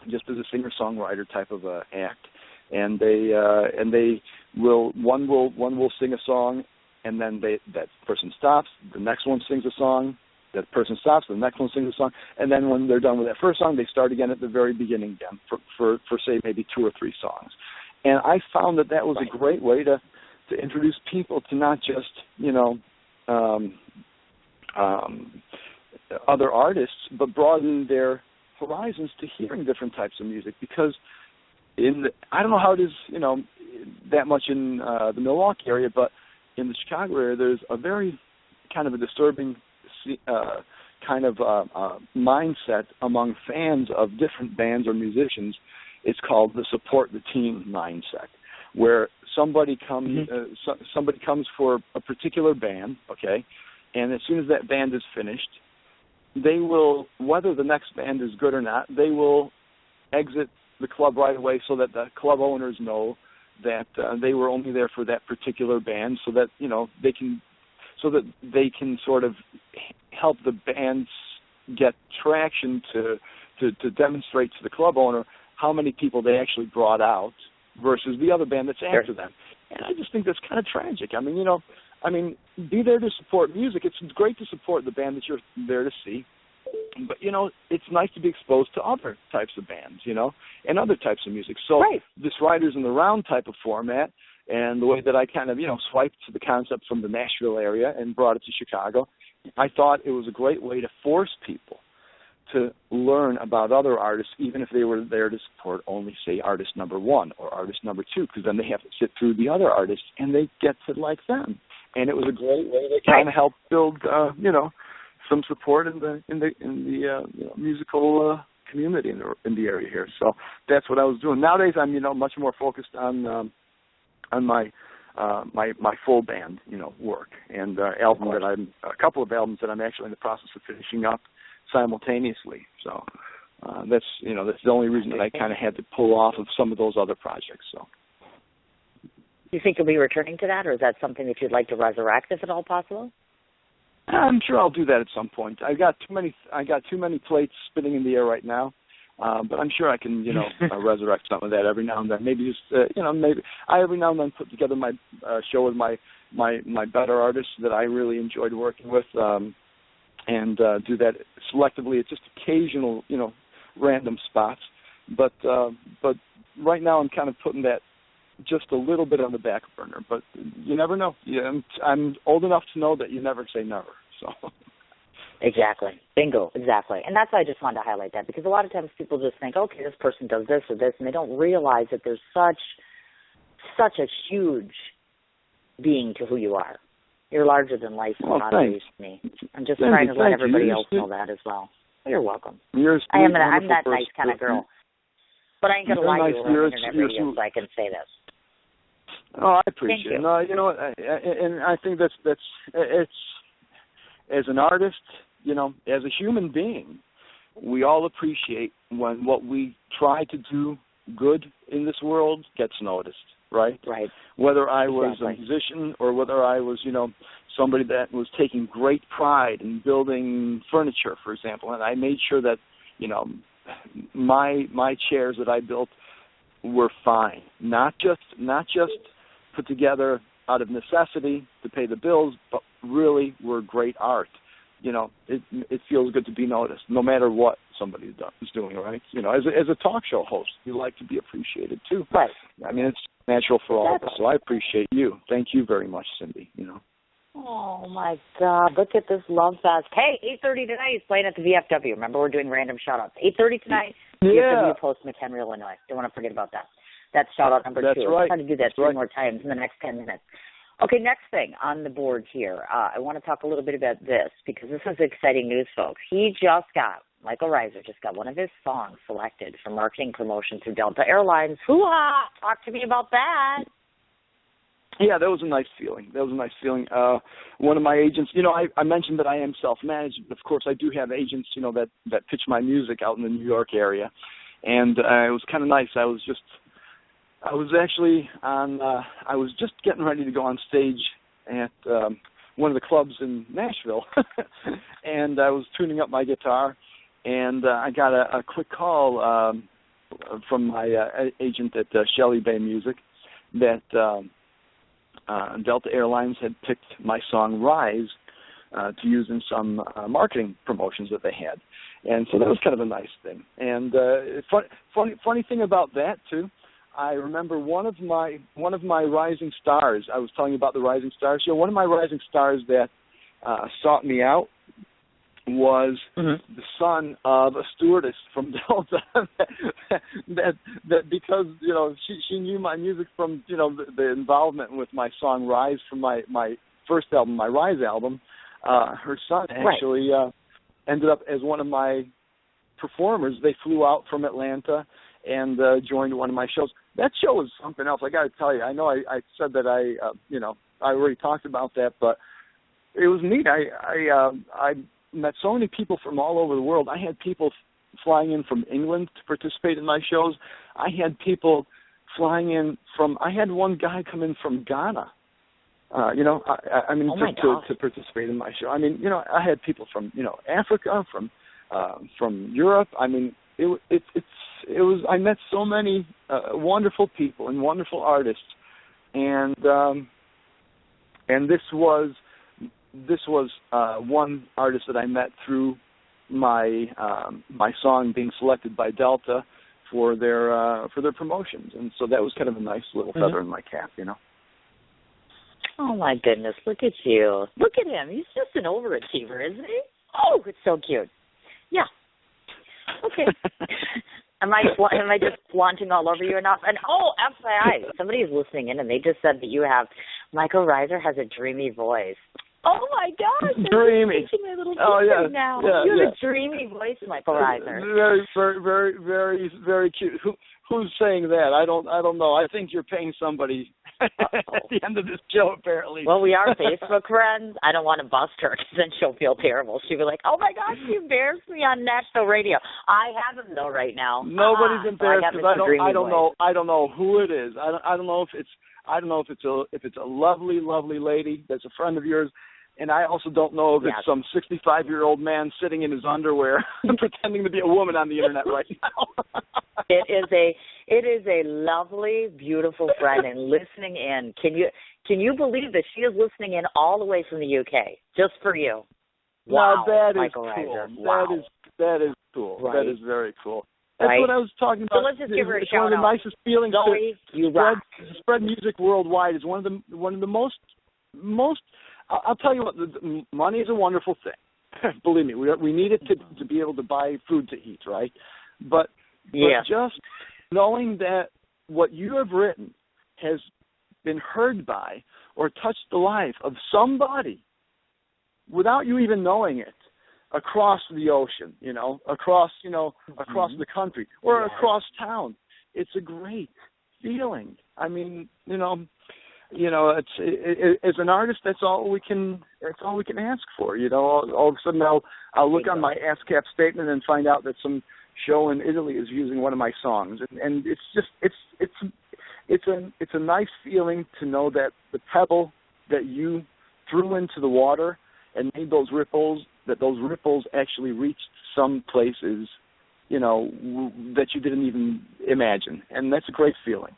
just as a singer-songwriter type of act, and they will one will sing a song, and then that person stops. The next one sings a song. That person stops. The next one sings a song, and then when they're done with that first song, they start again at the very beginning again for say maybe 2 or 3 songs. And I found that was a great way to introduce people to not just other artists, but broaden their horizons to hearing different types of music. Because I don't know how it is, that much in the Milwaukee area, but in the Chicago area, there's a very kind of a disturbing kind of mindset among fans of different bands or musicians. It's called the support the team mindset, where somebody comes for a particular band, okay, and as soon as that band is finished, they will, whether the next band is good or not, they will exit the club right away so that the club owners know that they were only there for that particular band, so that they can sort of help the bands get traction to demonstrate to the club owner how many people they actually brought out versus the other band that's after them. And I just think that's kind of tragic. I mean, I mean, be there to support music. It's great to support the band that you're there to see. But, it's nice to be exposed to other types of bands, and other types of music. So this Riders in the Round type of format and the way that I kind of, swiped the concept from the Nashville area and brought it to Chicago, I thought it was a great way to force people to learn about other artists, even if they were there to support only, say, artist number 1 or artist number 2, because then they have to sit through the other artists and they get to like them. And it was a great way to kind of help build, some support in the musical community in the area here. So that's what I was doing. Nowadays, I'm much more focused on my full band work and a couple of albums that I'm actually in the process of finishing up simultaneously. So that's the only reason that I kind of had to pull off of some of those other projects. So. Do you think you'll be returning to that, or is that something that you'd like to resurrect if at all possible? I'm sure I'll do that at some point. I got too many plates spinning in the air right now, but I'm sure I can, resurrect some of that every now and then. Maybe just, maybe I every now and then put together my show with my better artists that I really enjoyed working with, and do that selectively at just occasional, random spots. But right now I'm kind of putting that just a little bit on the back burner, but you never know. I'm old enough to know that you never say never. So. Exactly. Bingo. Exactly. And that's why I just wanted to highlight that, because a lot of times people just think, okay, this person does this or this, and they don't realize that there's such a huge being to who you are. You're larger than life in a lot of ways to me. I'm just trying to let everybody else know that as well. You're welcome. I'm that nice kind of girl. But I ain't going to lie to you on internet radio, so I can say this. Oh, I appreciate it. No, and I think that's it's, as an artist, as a human being, we all appreciate when what we try to do good in this world gets noticed, right? Right. Whether I was a musician or whether I was, somebody that was taking great pride in building furniture, for example, and I made sure that, my chairs that I built were fine, not just put together out of necessity to pay the bills, but really were great art. It feels good to be noticed, no matter what somebody is doing, right? As a talk show host, you like to be appreciated too. Right. I mean, it's natural for all of us. So I appreciate you. Thank you very much, Cindy. Oh my God! Look at this love fest. Hey, 8:30 tonight. He's playing at the VFW. Remember, we're doing random shout-outs. 8:30 tonight. VFW Post McHenry, Illinois. Don't want to forget about that. That's shout-out number 2. Right. I'm trying to do that 3 more times in the next 10 minutes. Okay, next thing on the board here. I want to talk a little bit about this, because this is exciting news, folks. Michael Reiser just got one of his songs selected for marketing promotion through Delta Airlines. Hoo-ha! Talk to me about that. Yeah, that was a nice feeling. One of my agents, I mentioned that I am self-managed. Of course, I do have agents, that pitch my music out in the New York area. And it was kind of nice. I was just getting ready to go on stage at one of the clubs in Nashville. And I was tuning up my guitar, and I got a quick call from my agent at Shelley Bay Music that Delta Airlines had picked my song Rise to use in some marketing promotions that they had. And so that was kind of a nice thing. And funny thing about that too, I remember one of my rising stars. I was telling you about the Rising Stars show. One of my rising stars that sought me out was the son of a stewardess from Delta. that because she knew my music from the involvement with my song Rise from my first album, my Rise album. Her son actually ended up as one of my performers. They flew out from Atlanta and joined one of my shows. That show was something else. I got to tell you, I know I said that I already talked about that, but it was neat. I met so many people from all over the world. I had people flying in from England to participate in my shows. I had people flying in I had one guy come in from Ghana. To participate in my show. I mean, I had people from, Africa, from Europe. I mean, it was. I met so many wonderful people and wonderful artists, and And this was one artist that I met through my my song being selected by Delta for their promotions, and so that was kind of a nice little feather in my cap, you know. Oh my goodness, look at you. Look at him. He's just an overachiever, isn't he? Oh, it's so cute. Yeah. Okay. Am I just flaunting all over you enough? And FYI, somebody is listening in and they just said that you have Michael Reiser has a dreamy voice. Oh my gosh, dreamy. My little now. Yeah, you have a dreamy voice, Michael Reiser. Very, very, very, very, very cute. Who's saying that? I don't know. I think you're paying somebody at the end of this show, apparently. Well, we are Facebook friends. I don't want to bust her because then she'll feel terrible. She'll be like, "Oh my gosh, she embarrassed me on national radio." I have him though right now. Nobody's embarrassed because I don't know. Voice. I don't know who it is. I don't know if it's a lovely, lovely lady that's a friend of yours. And I also don't know if it's some 65-year-old man sitting in his underwear pretending to be a woman on the internet right now. It is a lovely, beautiful friend and listening in. Can you believe that she is listening in all the way from the UK just for you? Wow, now that Michael is cool. Reiser. Wow. That is cool. Right. That is very cool. That's what I was talking about. So let's just give her a it's shout one of the out. nicest feelings Zoe, you rock. spread music worldwide is one of the most. I'll tell you what. The money is a wonderful thing. Believe me, we need it to be able to buy food to eat, right? But just knowing that what you have written has been heard by or touched the life of somebody without you even knowing it, across the ocean, across the country or across town. It's a great feeling. I mean, it's as an artist, that's all we can ask for. All of a sudden I'll look on my ASCAP statement and find out that some show in Italy is using one of my songs, and it's a nice feeling to know that the pebble that you threw into the water and made those ripples actually reached some places, that you didn't even imagine. And that's a great feeling,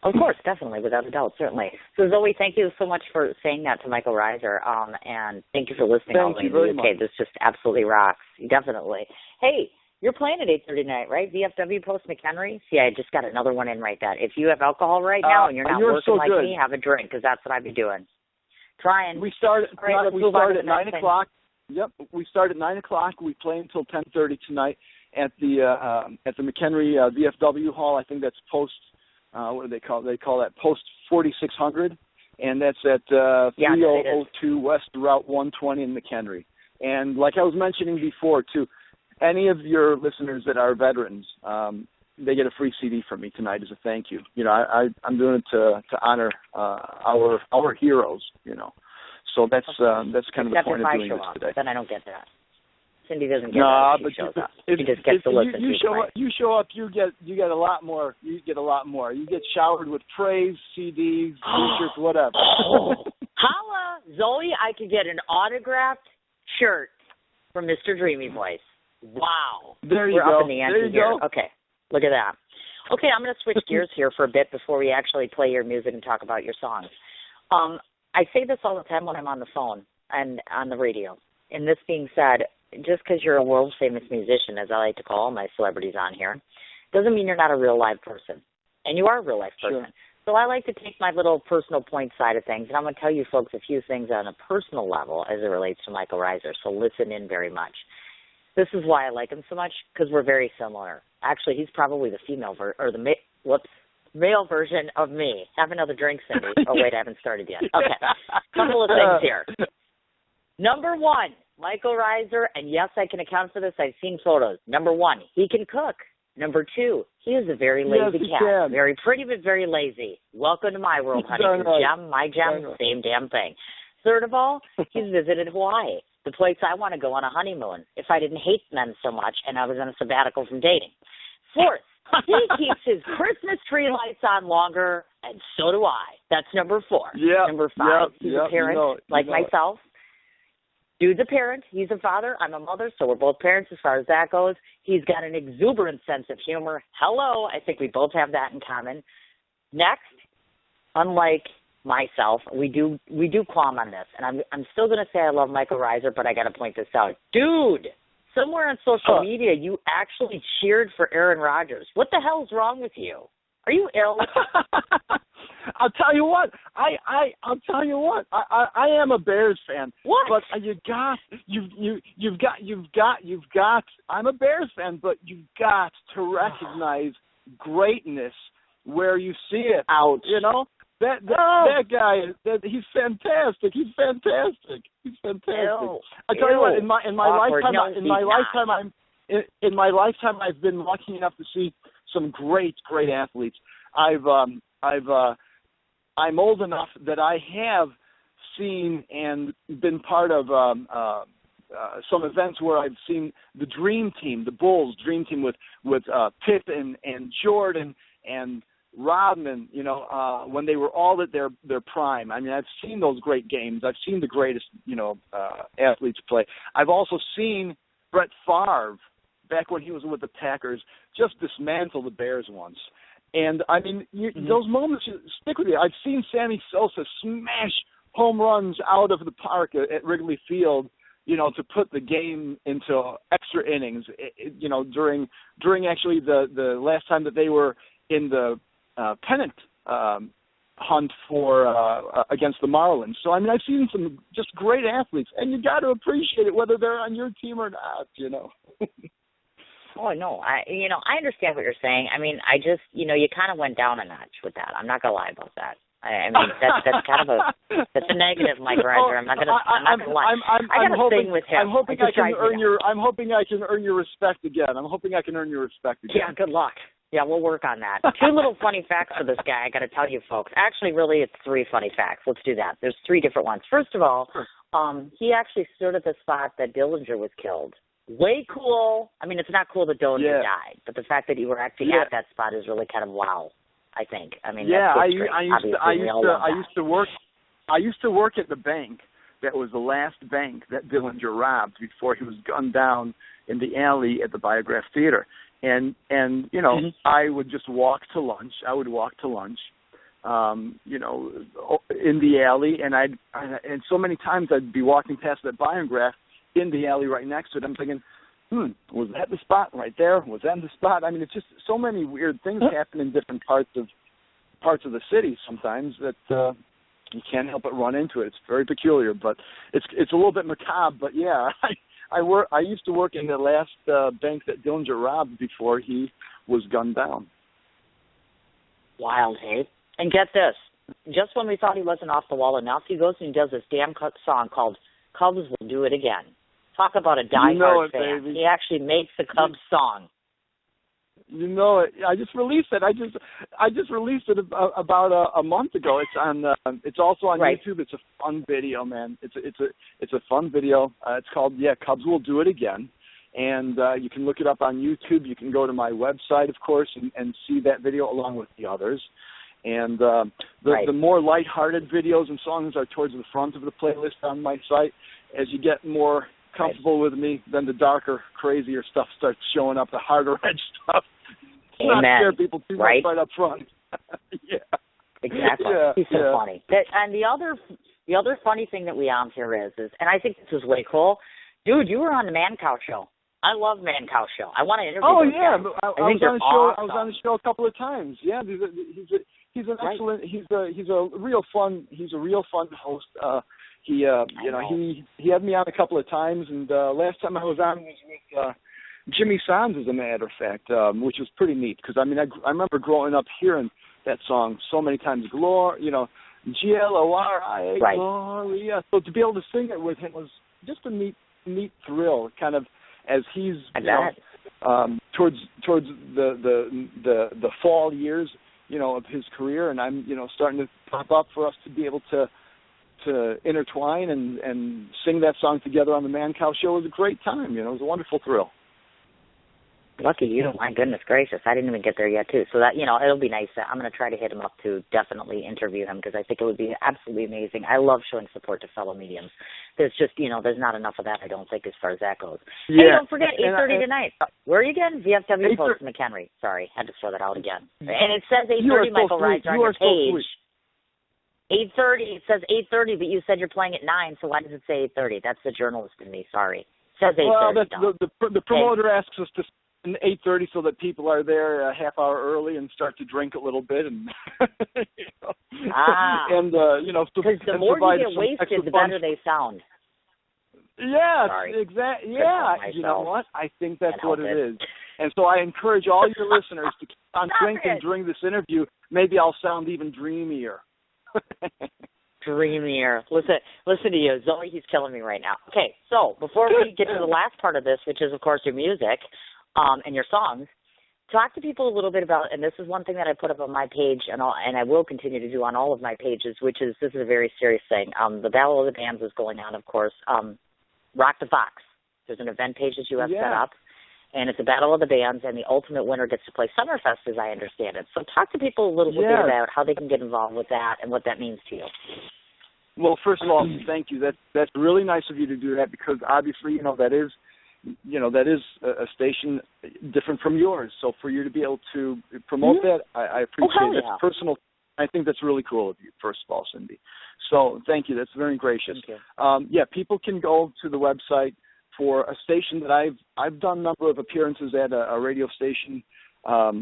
Of course, definitely, without a doubt, certainly. So, Zoe, thank you so much for saying that to Michael Reiser, and thank you for listening all the way to the UK. This just absolutely rocks, definitely. Hey, you're playing at 8:30 tonight, right? VFW Post McHenry? See, I just got another one in right there. If you have alcohol right now and you're not working like me, have a drink, because that's what I'd be doing. Trying. We start at 9 o'clock. Yep, we start at 9 o'clock. We play until 10:30 tonight at the McHenry VFW Hall. I think that's Post. What do they call it? They call that Post 4600, and that's at 3002 West Route 120 in McHenry. And like I was mentioning before, too, any of your listeners that are veterans, they get a free CD from me tonight as a thank you. I'm doing it to honor our heroes. So that's kind of the point of doing this today. Then I don't get that. Cindy doesn't get that. She shows up. She just gets to listen. You show up. You get a lot more. You get a lot more. You get showered with praise, CDs, T-shirts, whatever. Holla, Zoe! I could get an autographed shirt from Mr. Dreamy Voice. Wow. There you We're go. up in the ante here. Okay, look at that. Okay, I'm going to switch gears here for a bit before we actually play your music and talk about your songs. I say this all the time when I'm on the phone and on the radio. And this being said, just because you're a world-famous musician, as I like to call all my celebrities on here, doesn't mean you're not a real live person. And you are a real life person. Sure. So I like to take my little personal point side of things, and I'm going to tell you folks a few things on a personal level as it relates to Michael Reiser. So listen in very much. This is why I like him so much, because we're very similar. Actually, he's probably the male version of me. Have another drink, Cindy. Oh, wait, I haven't started yet. Okay. Couple of things here. Number one, Michael Reiser, and yes, I can account for this. I've seen photos. Number one, he can cook. Number two, he is a very lazy cat. Can. Very pretty, but very lazy. Welcome to my world, honey. Your gem, my gem, same damn thing. Third of all, he's visited Hawaii, the place I want to go on a honeymoon if I didn't hate men so much and I was on a sabbatical from dating. Fourth, he keeps his Christmas tree lights on longer, and so do I. That's number four. Yep. Number five, he's a parent like you know myself. Dude's a parent. He's a father. I'm a mother, so we're both parents as far as that goes. He's got an exuberant sense of humor. Hello. I think we both have that in common. Next, unlike myself, we do qualm on this, and I'm still going to say I love Michael Reiser, but I got to point this out, dude. Somewhere on social media, you actually cheered for Aaron Rodgers. What the hell's wrong with you? Are you ill? I'll tell you what. I'll tell you what. I am a Bears fan. What? But you've got. I'm a Bears fan, but you've got to recognize greatness where you see it. Ouch. You know that guy. He's fantastic. He's fantastic. Ew. I tell you what. In my Awkward. lifetime, in my lifetime, I've been lucky enough to see some great athletes. I'm old enough that I have seen and been part of some events where I've seen the Dream Team, the Bulls Dream Team with Pippen and Jordan and Rodman, when they were all at their prime. I mean, I've seen those great games. I've seen the greatest, athletes play. I've also seen Brett Favre, back when he was with the Packers, just dismantle the Bears once. And, I mean, those moments stick with you. I've seen Sammy Sosa smash home runs out of the park at Wrigley Field, to put the game into extra innings, during actually the last time that they were in the pennant hunt for against the Marlins. So, I mean, I've seen some just great athletes, and you got to appreciate it whether they're on your team or not, Oh, no, I understand what you're saying. I mean, I just, you kind of went down a notch with that. I'm not going to lie about that. I mean, that's kind of that's a negative, Mike Reiser. I'm not going to lie. I got a thing with him. I'm hoping I can earn your respect again. Yeah, good luck. Yeah, we'll work on that. 2 little funny facts for this guy I got to tell you, folks. Actually, really, it's 3 funny facts. Let's do that. There's 3 different ones. First of all, he actually stood at the spot that Dillinger was killed. Way cool. I mean, it's not cool that Dillinger died, but the fact that you were actually at that spot is really kind of wow, I think. I mean, I used to work at the bank that was the last bank that Dillinger robbed before he was gunned down in the alley at the Biograph Theater. And I would just walk to lunch. In the alley, and so many times I'd be walking past that Biograph in the alley right next to it. I'm thinking, was that the spot right there? Was that the spot? I mean, it's just so many weird things happen in different parts of the city sometimes that you can't help but run into it. It's very peculiar, but it's a little bit macabre. But yeah, I used to work in the last bank that Dillinger robbed before he was gunned down. Wild, hey? And get this. Just when we thought he wasn't off the wall enough, he goes and he does this damn song called Cubs Will Do It Again. Talk about a diehard fan. Baby. He actually makes the Cubs song. You know it. I just released it. I just released it about a month ago. It's on. It's also on YouTube. It's a fun video, man. It's a fun video. It's called Cubs Will Do It Again, and you can look it up on YouTube. You can go to my website, of course, and see that video along with the others. And the more lighthearted videos and songs are towards the front of the playlist on my site. As you get more comfortable with me, then the darker, crazier stuff starts showing up, the harder edge stuff. Amen. Not scare people too much right up front. Yeah. Exactly. Yeah, He's so funny. And the other funny thing that we have here is, and I think this is way cool, dude, you were on the Man Cow Show. I love Man Cow Show. I want to interview those guys. I was on the show a couple of times. Yeah, he's an excellent. He's a real fun host. He had me on a couple of times, and last time I was on was with Jimmy Sands, as a matter of fact, which was pretty neat because I remember growing up hearing that song so many times. Gloria, Gloria, Gloria. So to be able to sing it with him was just a neat thrill, kind of as he's towards the fall years, of his career, and I'm starting to pop up for us to be able to intertwine and sing that song together on the Man Cow Show. Was a great time. It was a wonderful thrill. Lucky you. My goodness gracious. I didn't even get there yet, too. So that, it'll be nice. I'm going to try to hit him up to definitely interview him because I think it would be absolutely amazing. I love showing support to fellow mediums. There's just, there's not enough of that, I don't think, as far as that goes. Yeah. Hey, don't forget, 8:30 tonight. Where are you again? VFW Post McHenry. Sorry, had to throw that out again. And it says 8:30, Michael Reiser on your page. 8:30. It says 8:30, but you said you're playing at 9, so why does it say 8:30? That's the journalist in me. Sorry. It says 8:30. Well, the promoter asks us to in 8:30 so that people are there a half hour early and start to drink a little bit and and because the more you get wasted, the better they sound. Yeah, exactly. Yeah, you know what? I think that's what it is. And so I encourage all your listeners to keep on drinking during this interview. Maybe I'll sound even dreamier. Dreamier. Listen to you, Zoe. He's killing me right now. Okay, so before we get to the last part of this, which is of course your music and your songs, talk to people a little bit about. And this is one thing that I put up on my page, and I will continue to do on all of my pages. This is a very serious thing. The Battle of the Bands is going on, of course. Rock the Fox. There's an event page that you have set up, and it's a Battle of the Bands, and the ultimate winner gets to play Summerfest, as I understand it. So talk to people a little bit about how they can get involved with that and what that means to you. Well, first of all, thank you. That's really nice of you to do that, because obviously, that is a station different from yours. So for you to be able to promote that, I appreciate it. That's personal. I think that's really cool of you, first of all, Cindy. So thank you. That's very gracious. People can go to the website for a station that I've done a number of appearances at, a radio station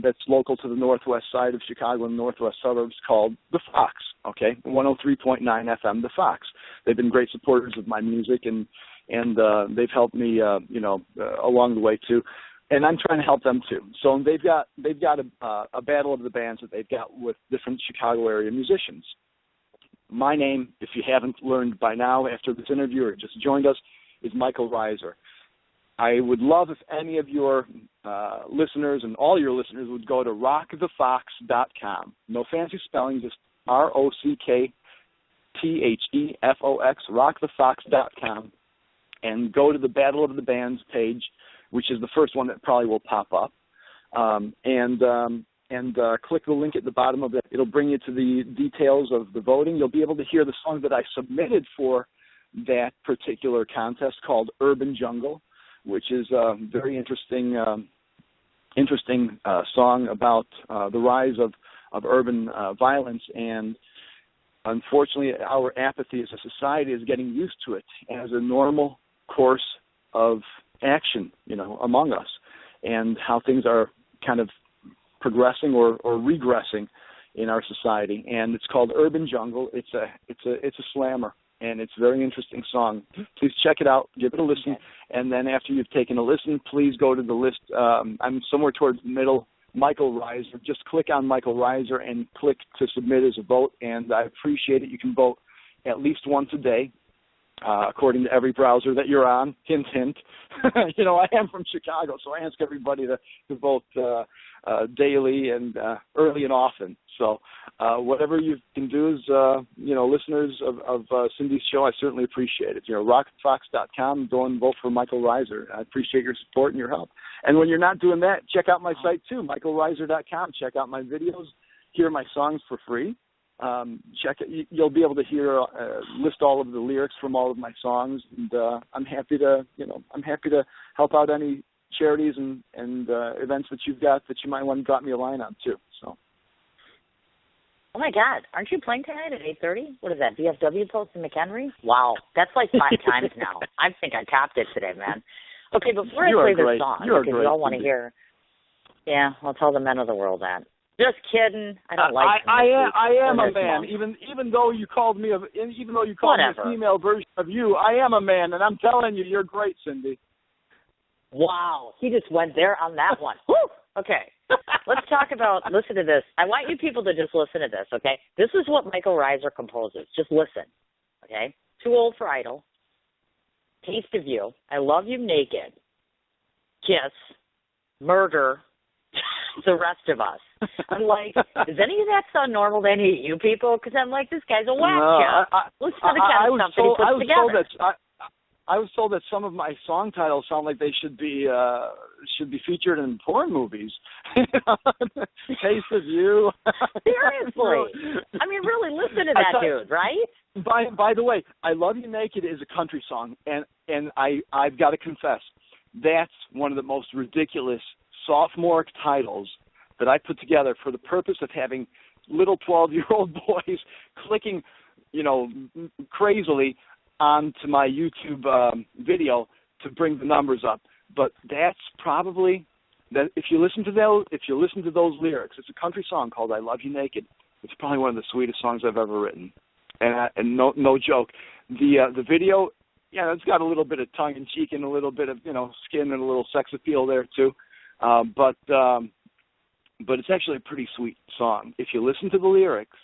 that's local to the northwest side of Chicago in the northwest suburbs called The Fox, 103.9 FM, The Fox. They've been great supporters of my music, and they've helped me, along the way too. And I'm trying to help them too. So they've got a battle of the bands that they've got with different Chicago area musicians. My name, if you haven't learned by now after this interview or just joined us, is Michael Reiser. I would love if any of your listeners and all your listeners would go to rockthefox.com. No fancy spelling, just ROCKTHEFOX, rockthefox.com, and go to the Battle of the Bands page, which is the first one that probably will pop up, and click the link at the bottom of it. It'll bring you to the details of the voting. You'll be able to hear the song that I submitted for that particular contest called Urban Jungle, which is a very interesting song about the rise of urban violence. And unfortunately, our apathy as a society is getting used to it as a normal course of action, among us, and how things are kind of progressing or regressing in our society. And it's called Urban Jungle. It's a slammer, and it's a very interesting song. Please check it out, give it a listen, and then after you've taken a listen, please go to the list. I'm somewhere towards the middle, Michael Reiser. Just click on Michael Reiser and click to submit as a vote, and I appreciate it. You can vote at least once a day. According to every browser that you're on, hint, hint. I am from Chicago, so I ask everybody to vote daily and early and often. So whatever you can do is, listeners of Cindy's show, I certainly appreciate it. rockfox.com, go and vote for Michael Reiser. I appreciate your support and your help. And when you're not doing that, check out my site too, michaelreiser.com. Check out my videos, hear my songs for free. Check it. You'll be able to hear list all of the lyrics from all of my songs, and I'm happy to help out any charities and events that you've got that you might want to drop me a line on too. So. Oh my God, aren't you playing tonight at 8:30? What is that? VFW Post in McHenry? Wow, that's like 5 times now. I think I topped it today, man. Okay, before I play this song, because we all want to hear. Yeah, I'll tell the men of the world that. Just kidding. I don't like. I am a man. Even though you called me a female version of you, I am a man, and I'm telling you, you're great, Cindy. Wow, he just went there on that one. Woo! Okay, let's talk about. Listen to this. I want you people to just listen to this. Okay, this is what Michael Reiser composes. Just listen. Okay, Too Old for Idol, Taste of You, I Love You Naked, Kiss, Murder. The rest of us. I'm like, does any of that sound normal to any of you people? Because I'm like, this guy's a whack job. Listen to the kind of stuff that he puts together. I was told that some of my song titles sound like they should be featured in porn movies. Taste of You. Seriously. I mean, really, listen to that dude, right? By the way, I Love You Naked is a country song, and I've got to confess, that's one of the most ridiculous sophomoric titles that I put together for the purpose of having little 12-year-old boys clicking crazily onto my YouTube video to bring the numbers up. But that's probably that. If you listen to those lyrics, it's a country song called "I Love You Naked." It's probably one of the sweetest songs I've ever written, and no joke. The video, it's got a little bit of tongue in cheek and a little bit of skin and a little sex appeal there too, but it's actually a pretty sweet song. If you listen to the lyrics,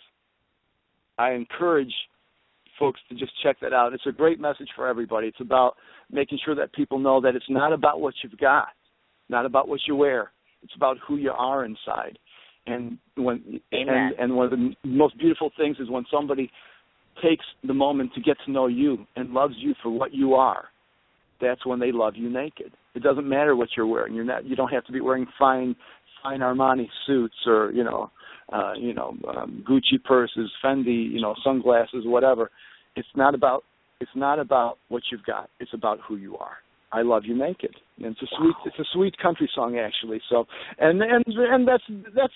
I encourage folks to just check that out. It's a great message for everybody. It's about making sure that people know that it's not about what you've got, not about what you wear. It's about who you are inside. And one of the most beautiful things is when somebody takes the moment to get to know you and loves you for what you are. That's when they love you naked. It doesn't matter what you're wearing. You don't have to be wearing fine Armani suits or Gucci purses, Fendi, sunglasses, whatever. It's not about what you've got. It's about who you are. I love you naked. And it's a sweet country song actually. So and that's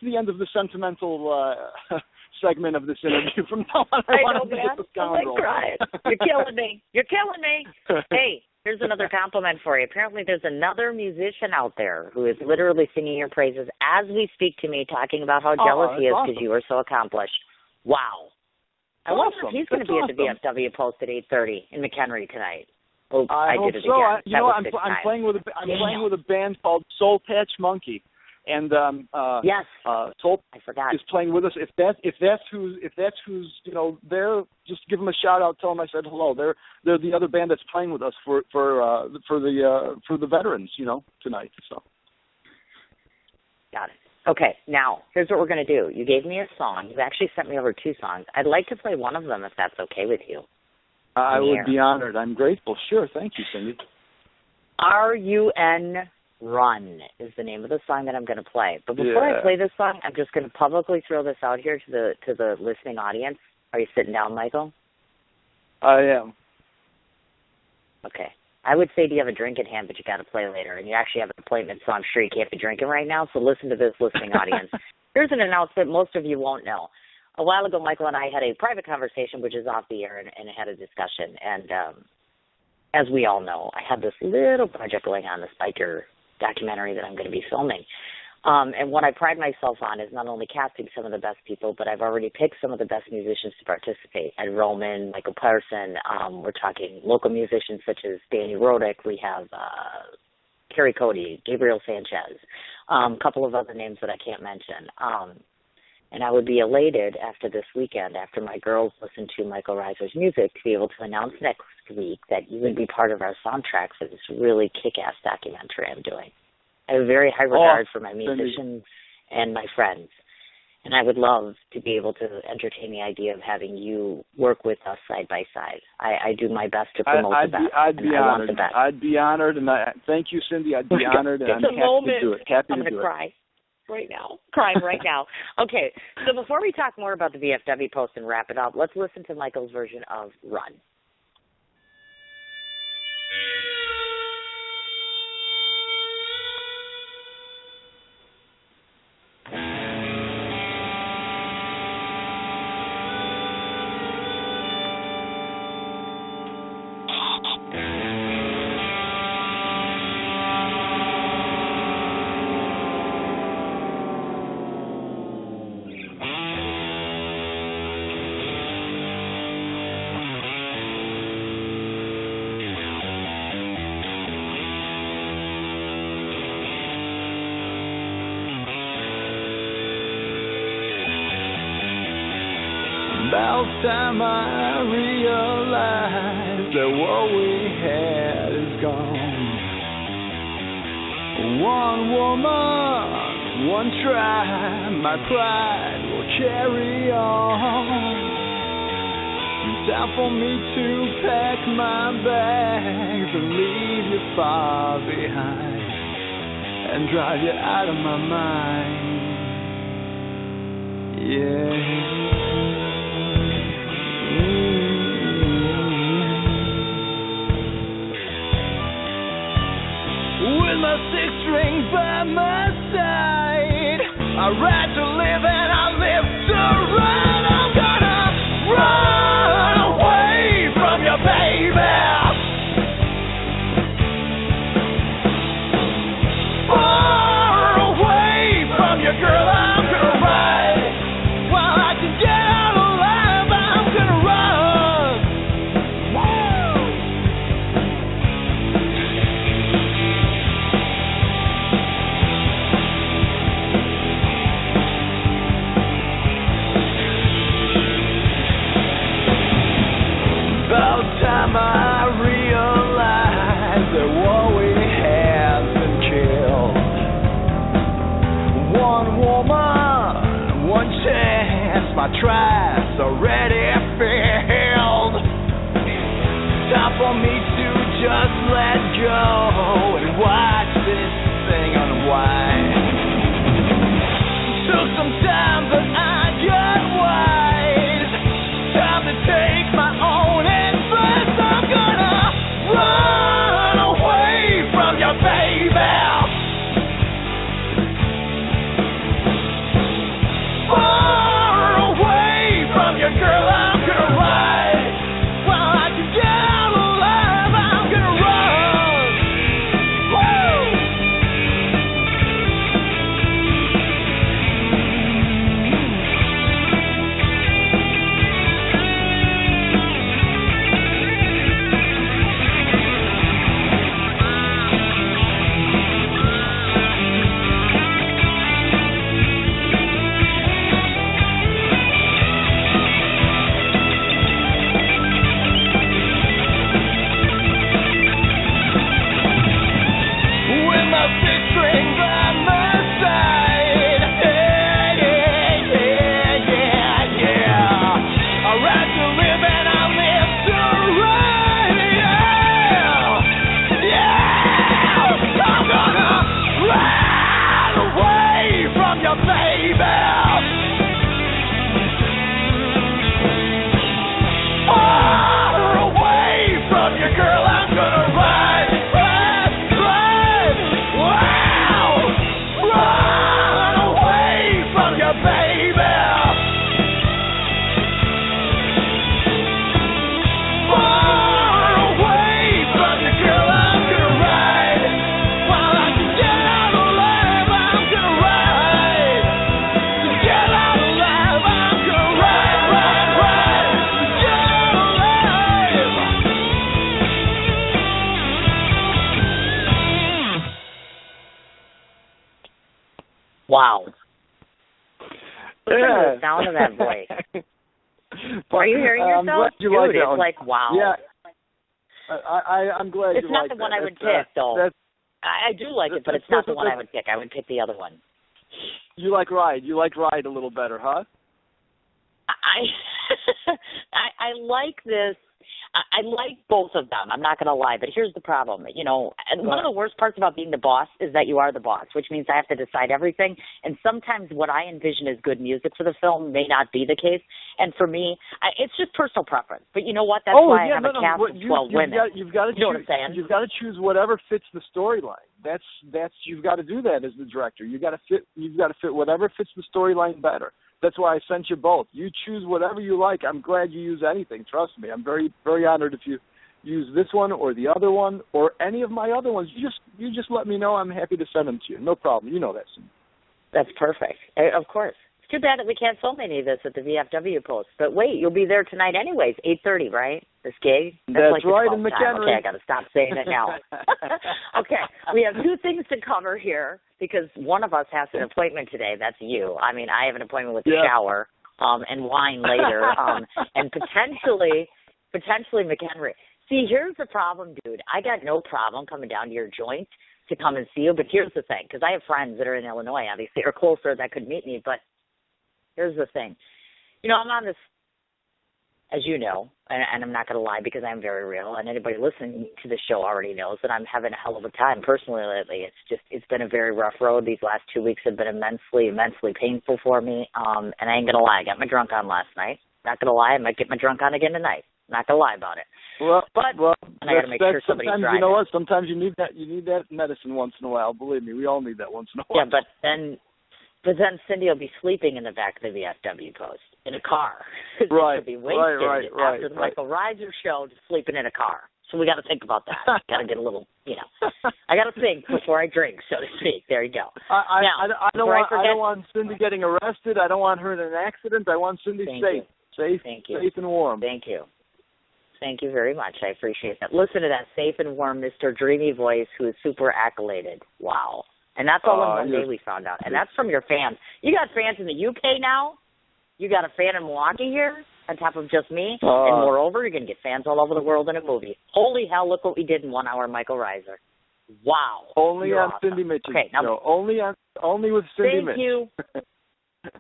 the end of the sentimental segment of this interview. From now on, I want to be a scoundrel. You're killing me. Hey, here's another compliment for you. Apparently there's another musician out there who is literally singing your praises as we speak to me, talking about how jealous he is because you are so accomplished. Wow. I wonder if he's going to be at the VFW Post at 8:30 in McHenry tonight. Oh, I did it again. I'm playing with a band called Soul Patch Monkey, and yes, Soul I forgot is playing with us. If that's who's there, just give them a shout out. Tell them I said hello. They're the other band that's playing with us for the veterans, tonight. So got it. Okay, now here's what we're going to do. You gave me a song. You've actually sent me over 2 songs. I'd like to play one of them if that's okay with you. I would be honored. I'm grateful. Sure. Thank you, Cindy. RUN Run is the name of the song that I'm going to play. But before I play this song, I'm just going to publicly throw this out here to the listening audience. Are you sitting down, Michael? I am. Okay. I would say, do you have a drink in hand, but you got to play later, and you actually have an appointment, so I'm sure you can't be drinking right now. So listen to this, listening audience. Here's an announcement most of you won't know. A while ago, Michael and I had a private conversation, which is off the air, and had a discussion. And as we all know, I had this little project going on, this biker documentary that I'm going to be filming. And what I pride myself on is not only casting some of the best people, but I've already picked some of the best musicians to participate. Ed Roman, Michael Parson. We're talking local musicians such as Danny Rodick. We have Kerry Cody, Gabriel Sanchez, a couple of other names that I can't mention. And I would be elated after this weekend, after my girls listen to Michael Reiser's music, to be able to announce next week that you would be part of our soundtrack for this really kick-ass documentary I'm doing. I have a very high regard for my musicians and my friends, and I would love to be able to entertain the idea of having you work with us side by side. I do my best to promote the best. I'd be honored. I want the best. I'd be honored, and thank you, Cindy. I'd be honored, and I'm happy to do it. I'm going to cry right now. Crying right now. Okay, so before we talk more about the VFW Post and wrap it up, let's listen to Michael's version of Run. About time I realized that what we had is gone. One woman, one try, my pride will carry on. It's time for me to pack my bags and leave you far behind and drive you out of my mind. Yeah. With my 6-string by my side, I ride to live and I live to run. I'm gonna run. my tracks already filled. Time for me to just let go and watch this thing unwind. Took some time, but I got wise. Time to take my own advice. I'm gonna run away from you, baby. Far away from you, girl. I'm gonna ride. While I can get out alive, I'm gonna run. Woo! With my six string by my side, yeah, yeah, yeah, yeah, yeah. I ride to live and I live to ride, yeah, yeah. I'm gonna ride away from you, baby. Far away from you, girl. I'm gonna ride, ride, ride. Wow! Run away from you, baby. Far away from you, girl. I'm gonna ride. While I can get out alive, I'm gonna ride. To get out alive, I'm gonna ride, ride, ride. To get out alive. Wow. Listen to Yeah. the sound of that voice. But, Are you hearing I'm yourself? glad you Dude, like that it's one. like, wow. Yeah. I'm glad It's you not like the one that. I would That's, pick, though. That's, I do like it, but that's- it's not the that's- one I would pick. I would pick the other one. you like Ride. You like Ride a little better, huh? I like this. I like both of them. I'm not going to lie, but here's the problem. You know, and one of the worst parts about being the boss is that you are the boss, which means I have to decide everything. And sometimes what I envision as good music for the film may not be the case. And for me, it's just personal preference. But you know what? That's why I have a cast of 12 women. You've got to you know what I'm saying? You've got to choose whatever fits the storyline. That's you've got to do that as the director. You've got to fit whatever fits the storyline better. That's why I sent you both. You choose whatever you like. I'm glad you use anything. Trust me. I'm very, very honored if you use this one or the other one or any of my other ones. You just let me know. I'm happy to send them to you. No problem. You know that. That's perfect. Of course. It's too bad that we can't film any of this at the VFW post. But wait, you'll be there tonight anyways, 8:30, right? This gig? That's like right, in McHenry. Okay, I got to stop saying it now. Okay, we have two things to cover here because one of us has an appointment today. That's you. I mean, I have an appointment with the shower and wine later, and potentially McHenry. See, here's the problem, dude. I got no problem coming down to your joint to come and see you, but here's the thing, because I have friends that are in Illinois, obviously, or closer that could meet me, but here's the thing. You know, I'm on this, as you know, and I'm not going to lie because I'm very real, and anybody listening to the show already knows that I'm having a hell of a time personally lately. It's been a very rough road. These last 2 weeks have been immensely painful for me, and I ain't going to lie. I got my drunk on last night. Not going to lie, I might get my drunk on again tonight. Not going to lie about it. Well, and I got to make sure somebody's sometimes driving. you know what? Sometimes you need that medicine once in a while. Believe me, we all need that once in a while. Yeah, but then Cindy will be sleeping in the back of the VFW post in a car. Right, She'll be wasted right. after the Michael Reiser show, just sleeping in a car. So we got to think about that. Got to get a little, I got to think before I drink, so to speak. There you go. I don't want Cindy getting arrested. I don't want her in an accident. I want Cindy safe. Safe and warm. Thank you. Thank you very much. I appreciate that. Listen to that safe and warm Mr. Dreamy voice who is super accoladed. Wow. And that's all in one day we found out. And that's from your fans. You got fans in the UK now? You got a fan in Milwaukee here on top of just me? And moreover, you're going to get fans all over the world in a movie. Holy hell, look what we did in 1 hour, Michael Reiser. Wow. Only You're on awesome. Cindy Mitch's Okay, now show. Only with Cindy Mitch. Thank you.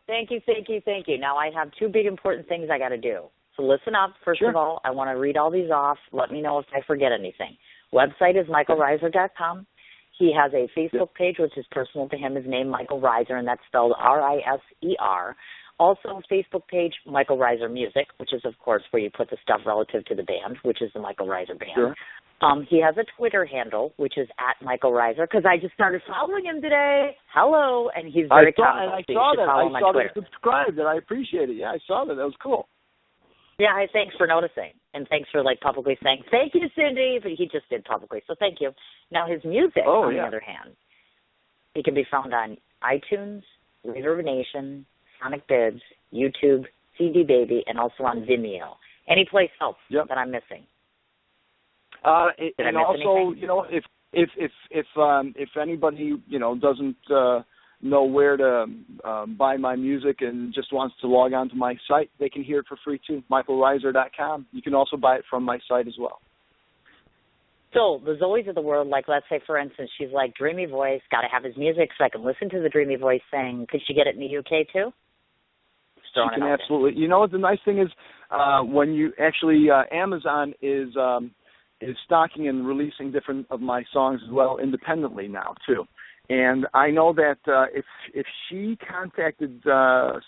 Thank you, thank you, thank you. Now I have two big important things I got to do. So listen up. First of all, I want to read all these off. Let me know if I forget anything. Website is michaelreiser.com. He has a Facebook page, which is personal to him. His name, Michael Reiser, and that's spelled R-I-S-E-R. Also, Facebook page, Michael Reiser Music, which is, of course, where you put the stuff relative to the band, which is the Michael Reiser Band. Sure. He has a Twitter handle, which is @Michael Reiser, because I just started following him today. Hello, and he's very comical. I saw that. I saw that subscribed, and I appreciate it. Yeah, I saw that. That was cool. Yeah, thanks for noticing, and thanks for publicly saying thank you, Cindy. But he just did publicly, so thank you. Now his music, on the other hand, he can be found on iTunes, Reverb Nation, Sonic Bids, YouTube, CD Baby, and also on Vimeo. Any place else that I'm missing? And also, anything? If anybody doesn't know where to buy my music and just wants to log on to my site, they can hear it for free too. michaelreiser.com. You can also buy it from my site as well. So the Zoes of the world, let's say for instance, she's like dreamy voice, got to have his music so I can listen to the dreamy voice sing. Could she get it in the UK too? You can absolutely. You know what the nice thing is? When you actually Amazon is stocking and releasing different of my songs as well independently now too. And I know that if she contacted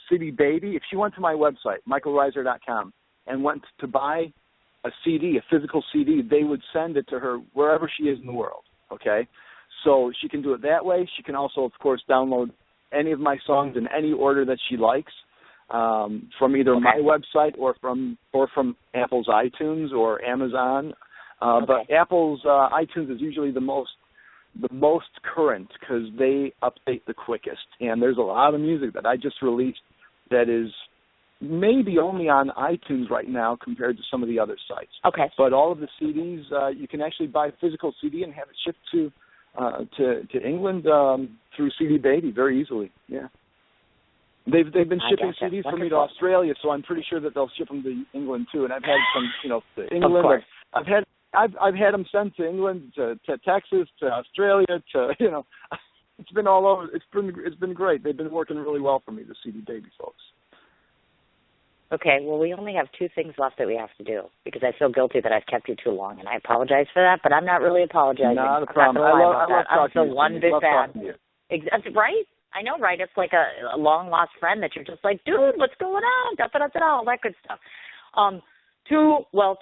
CD Baby, if she went to my website, michaelreiser.com, and went to buy a CD, a physical CD, they would send it to her wherever she is in the world, okay? So she can do it that way. She can also, of course, download any of my songs in any order that she likes from either my website or from Apple's iTunes or Amazon. But Apple's iTunes is usually the most current because they update the quickest. And there's a lot of music that I just released that is maybe only on iTunes right now compared to some of the other sites. Okay. But all of the CDs, you can actually buy a physical CD and have it shipped to England through CD Baby very easily. Yeah. They've been shipping CDs for me to Australia, so I'm pretty sure that they'll ship them to England too. And I've had some, to England. Of course. I've had them sent to England, to Texas, to Australia, it's been all over. It's been great. They've been working really well for me, the CD Baby folks. Okay, well, we only have two things left that we have to do because I feel guilty that I've kept you too long, and I apologize for that, but I'm not really apologizing. Not a problem. I love talking to you. I'm one big fan. Right? I know, right? It's like a long-lost friend that you're just like, dude, what's going on? Da-da-da-da, all that good stuff.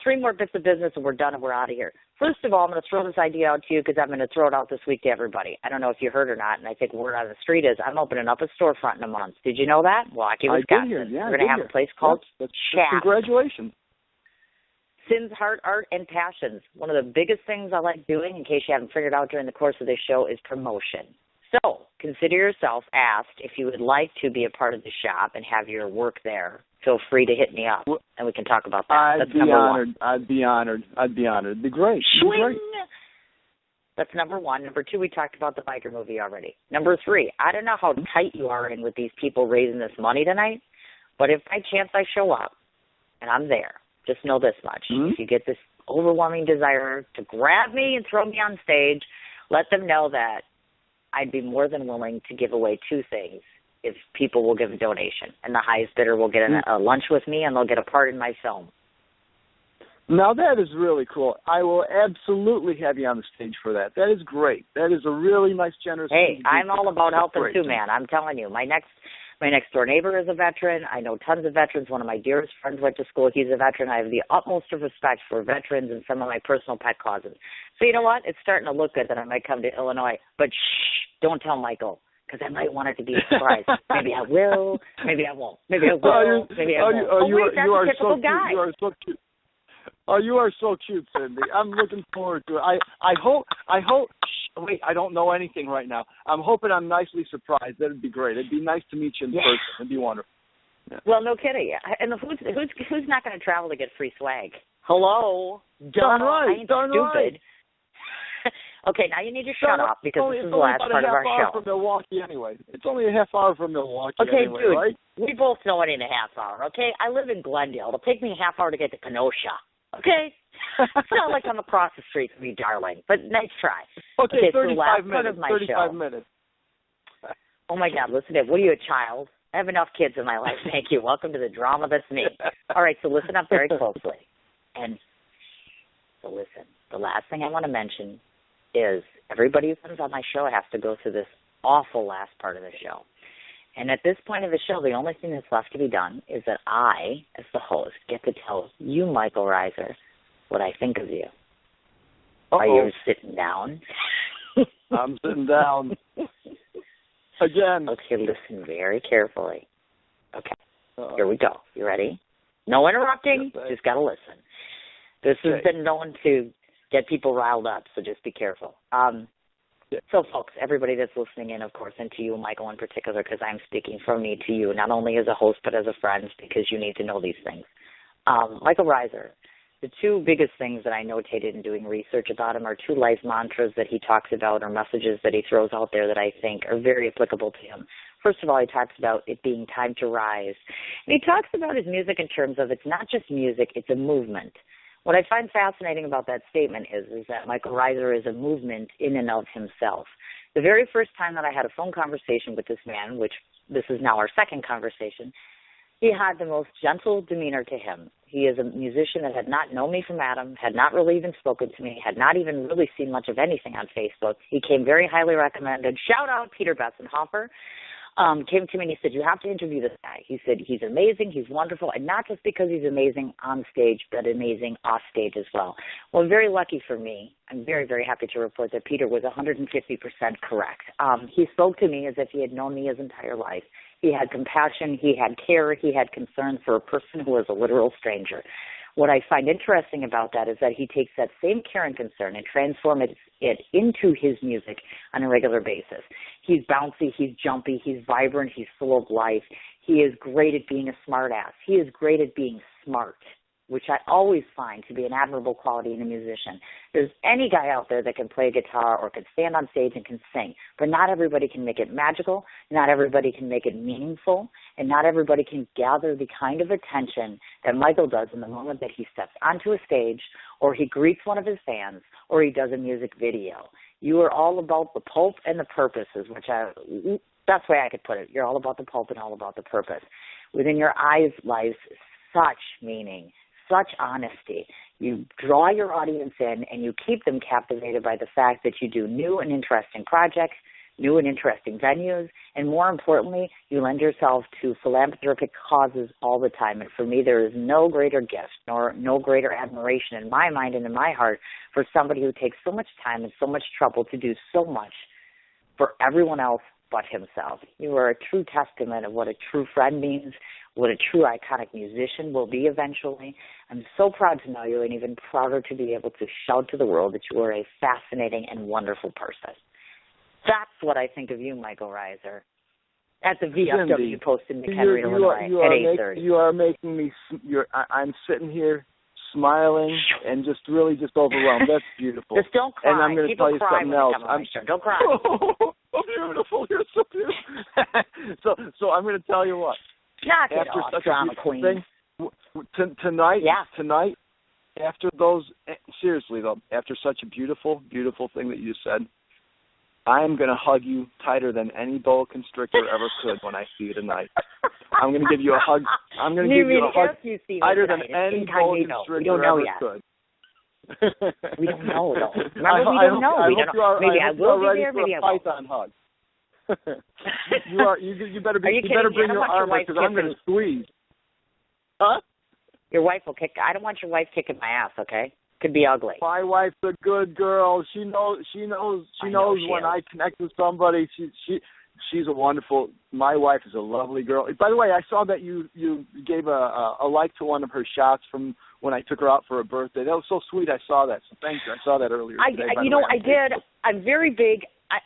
Three more bits of business, and we're done, and we're out of here. First of all, I'm going to throw this idea out to you because I'm going to throw it out this week to everybody. I don't know if you heard or not, and I think word on the street is I'm opening up a storefront in a month. Did you know that? Milwaukee, Wisconsin. I did hear. Yeah, we're going to have a place called Shaft. Congratulations. Sins, Heart, Art, and Passions. One of the biggest things I like doing, in case you haven't figured out during the course of this show, is promotion. So consider yourself asked if you would like to be a part of the shop and have your work there. Feel free to hit me up, and we can talk about that. That's number one. I'd be honored. It'd be great. Swing! That's number one. Number two, we talked about the biker movie already. Number three, I don't know how tight you are in with these people raising this money tonight, but if by chance I show up and I'm there, just know this much. If you get this overwhelming desire to grab me and throw me on stage, let them know that I'd be more than willing to give away two things if people will give a donation. And the highest bidder will get a lunch with me, and they'll get a part in my film. Now, that is really cool. I will absolutely have you on the stage for that. That is great. That is a really nice, generous thing. Hey, I'm all about helping too, man. I'm telling you. My next door neighbor is a veteran. I know tons of veterans. One of my dearest friends went to school. He's a veteran. I have the utmost of respect for veterans and some of my personal pet causes. So you know what? It's starting to look good that I might come to Illinois. But shh, don't tell Michael, because I might want it to be a surprise. Maybe I will. Maybe I won't. Maybe I will. Maybe I won't. That's a typical guy. You are so cute. Oh, you are so cute, Cindy. I'm looking forward to it. I hope. Wait, I don't know anything right now. I'm hoping I'm nicely surprised. That'd be great. It'd be nice to meet you in person. It'd be wonderful. Yeah. Well, no kidding. And who's not going to travel to get free swag? Hello, darn right. I ain't stupid. Right. Okay, now you need to shut up because this is the last part of our show. It's only about a half hour from Milwaukee anyway. It's only a half hour from Milwaukee anyway, dude, right? We both know it ain't a half hour, okay? I live in Glendale. It'll take me a half hour to get to Kenosha, okay? It's not like I'm across the street from you, darling, but nice try. Okay, 35 so the last minutes. part of my 35 show. minutes. Oh, my God, listen to it. What are you, a child? I have enough kids in my life. Thank you. Welcome to the drama that's me. All right, so listen up very closely. And so listen, the last thing I want to mention is everybody who comes on my show has to go through this awful last part of the show. And at this point of the show, the only thing that's left to be done is that I, as the host, get to tell you, Michael Reiser, what I think of you. Are you sitting down? I'm sitting down. Again. Okay, listen very carefully. Okay, here we go. You ready? No interrupting. Yes, just got to listen. This has been known to get people riled up, so just be careful. So, folks, everybody that's listening in, of course, and to you, Michael, in particular, because I'm speaking from me to you, not only as a host but as a friend, because you need to know these things. Michael Reiser, the two biggest things that I notated in doing research about him are two life mantras that he talks about or messages that he throws out there that I think are very applicable to him. First of all, he talks about it being time to rise. And he talks about his music in terms of it's not just music, it's a movement. What I find fascinating about that statement is that Michael Reiser is a movement in and of himself. The very first time that I had a phone conversation with this man, which this is now our second conversation, he had the most gentle demeanor to him. He is a musician that had not known me from Adam, had not really even spoken to me, had not even really seen much of anything on Facebook. He came very highly recommended. Shout out Peter Bessenhofer. Came to me and he said, you have to interview this guy. He said, he's amazing, he's wonderful, and not just because he's amazing on stage, but amazing off stage as well. Well, very lucky for me. I'm very, very happy to report that Peter was 150% correct. He spoke to me as if he had known me his entire life. He had compassion, he had care, he had concern for a person who was a literal stranger. What I find interesting about that is that he takes that same care and concern and transforms it into his music on a regular basis. He's bouncy, he's jumpy, he's vibrant, he's full of life. He is great at being a smart ass. He is great at being smart, which I always find to be an admirable quality in a musician. There's any guy out there that can play a guitar or can stand on stage and can sing, but not everybody can make it magical, not everybody can make it meaningful, and not everybody can gather the kind of attention that Michael does in the moment that he steps onto a stage or he greets one of his fans or he does a music video. You are all about the pulp and the purposes, that's the way I could put it. You're all about the pulp and all about the purpose. Within your eyes lies such meaning, such honesty. You draw your audience in and you keep them captivated by the fact that you do new and interesting projects, new and interesting venues, and more importantly, you lend yourself to philanthropic causes all the time. And for me, there is no greater gift nor no greater admiration in my mind and in my heart for somebody who takes so much time and so much trouble to do so much for everyone else but himself. You are a true testament of what a true friend means, what a true iconic musician will be eventually. I'm so proud to know you and even prouder to be able to shout to the world that you are a fascinating and wonderful person. That's what I think of you, Michael Reiser. At the VFW post in McHenry, Illinois at 8:30. You are making me, I'm sitting here smiling and just really just overwhelmed. That's beautiful. Just don't cry. And I'm going to tell you something else. Don't cry. Oh, beautiful. You're so beautiful. So I'm going to tell you what. Knock it off, drama queen. Tonight, after those, seriously though, after such a beautiful, beautiful thing that you said, I am going to hug you tighter than any boa constrictor ever could when I see you tonight. I'm going to give you a hug. I'm going to give you a hug tighter than any boa constrictor ever could. We don't know, though. Remember, we don't know. Maybe I will be there, maybe I won't. Python hug. You better bring your arm up because I'm going to squeeze. Huh? Your wife will kick. I don't want your wife kicking my ass. Okay, could be ugly. My wife's a good girl. She knows when I connect with somebody. She's a wonderful. My wife is a lovely girl. By the way, I saw that you gave a like to one of her shots from when I took her out for her birthday. That was so sweet. I saw that. So thank you. I saw that earlier today. I did. I'm very big.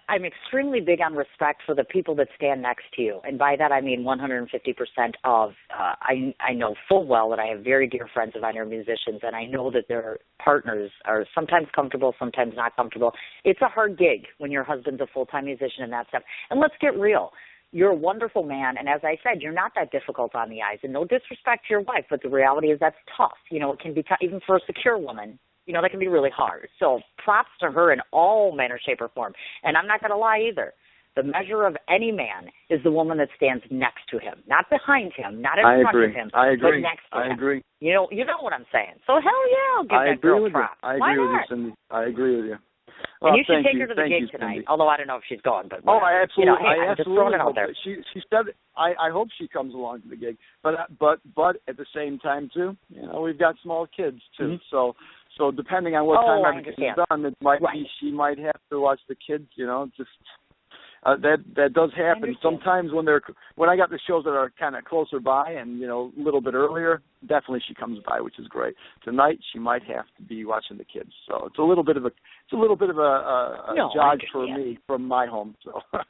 I'm extremely big on respect for the people that stand next to you. And by that I mean 150% of, I know full well that I have very dear friends of mine who are musicians, and I know that their partners are sometimes comfortable, sometimes not comfortable. It's a hard gig when your husband's a full-time musician and that stuff. And let's get real. You're a wonderful man, and as I said, you're not that difficult on the eyes. And no disrespect to your wife, but the reality is that's tough. You know, it can be tough, even for a secure woman. You know, that can be really hard. So props to her in all manner, shape, or form. And I'm not going to lie either. the measure of any man is the woman that stands next to him, not behind him, not in front of him, I agree. but next to him. I agree. You know what I'm saying. So hell yeah, I'll give that girl props. I agree with you, Cindy. I agree with you. Well, and you should take her to the gig tonight, Cindy. although I don't know if she's going. But oh, I absolutely, hey, I'm just throwing it out there. She said, I hope she comes along to the gig, but at the same time too, we've got small kids too, so depending on what time everything's done, it might be she might have to watch the kids. Just that does happen sometimes when I got the shows that are kind of closer by and a little bit earlier. Definitely she comes by, which is great. Tonight she might have to be watching the kids, so it's a little bit of a jog for me from my home. So I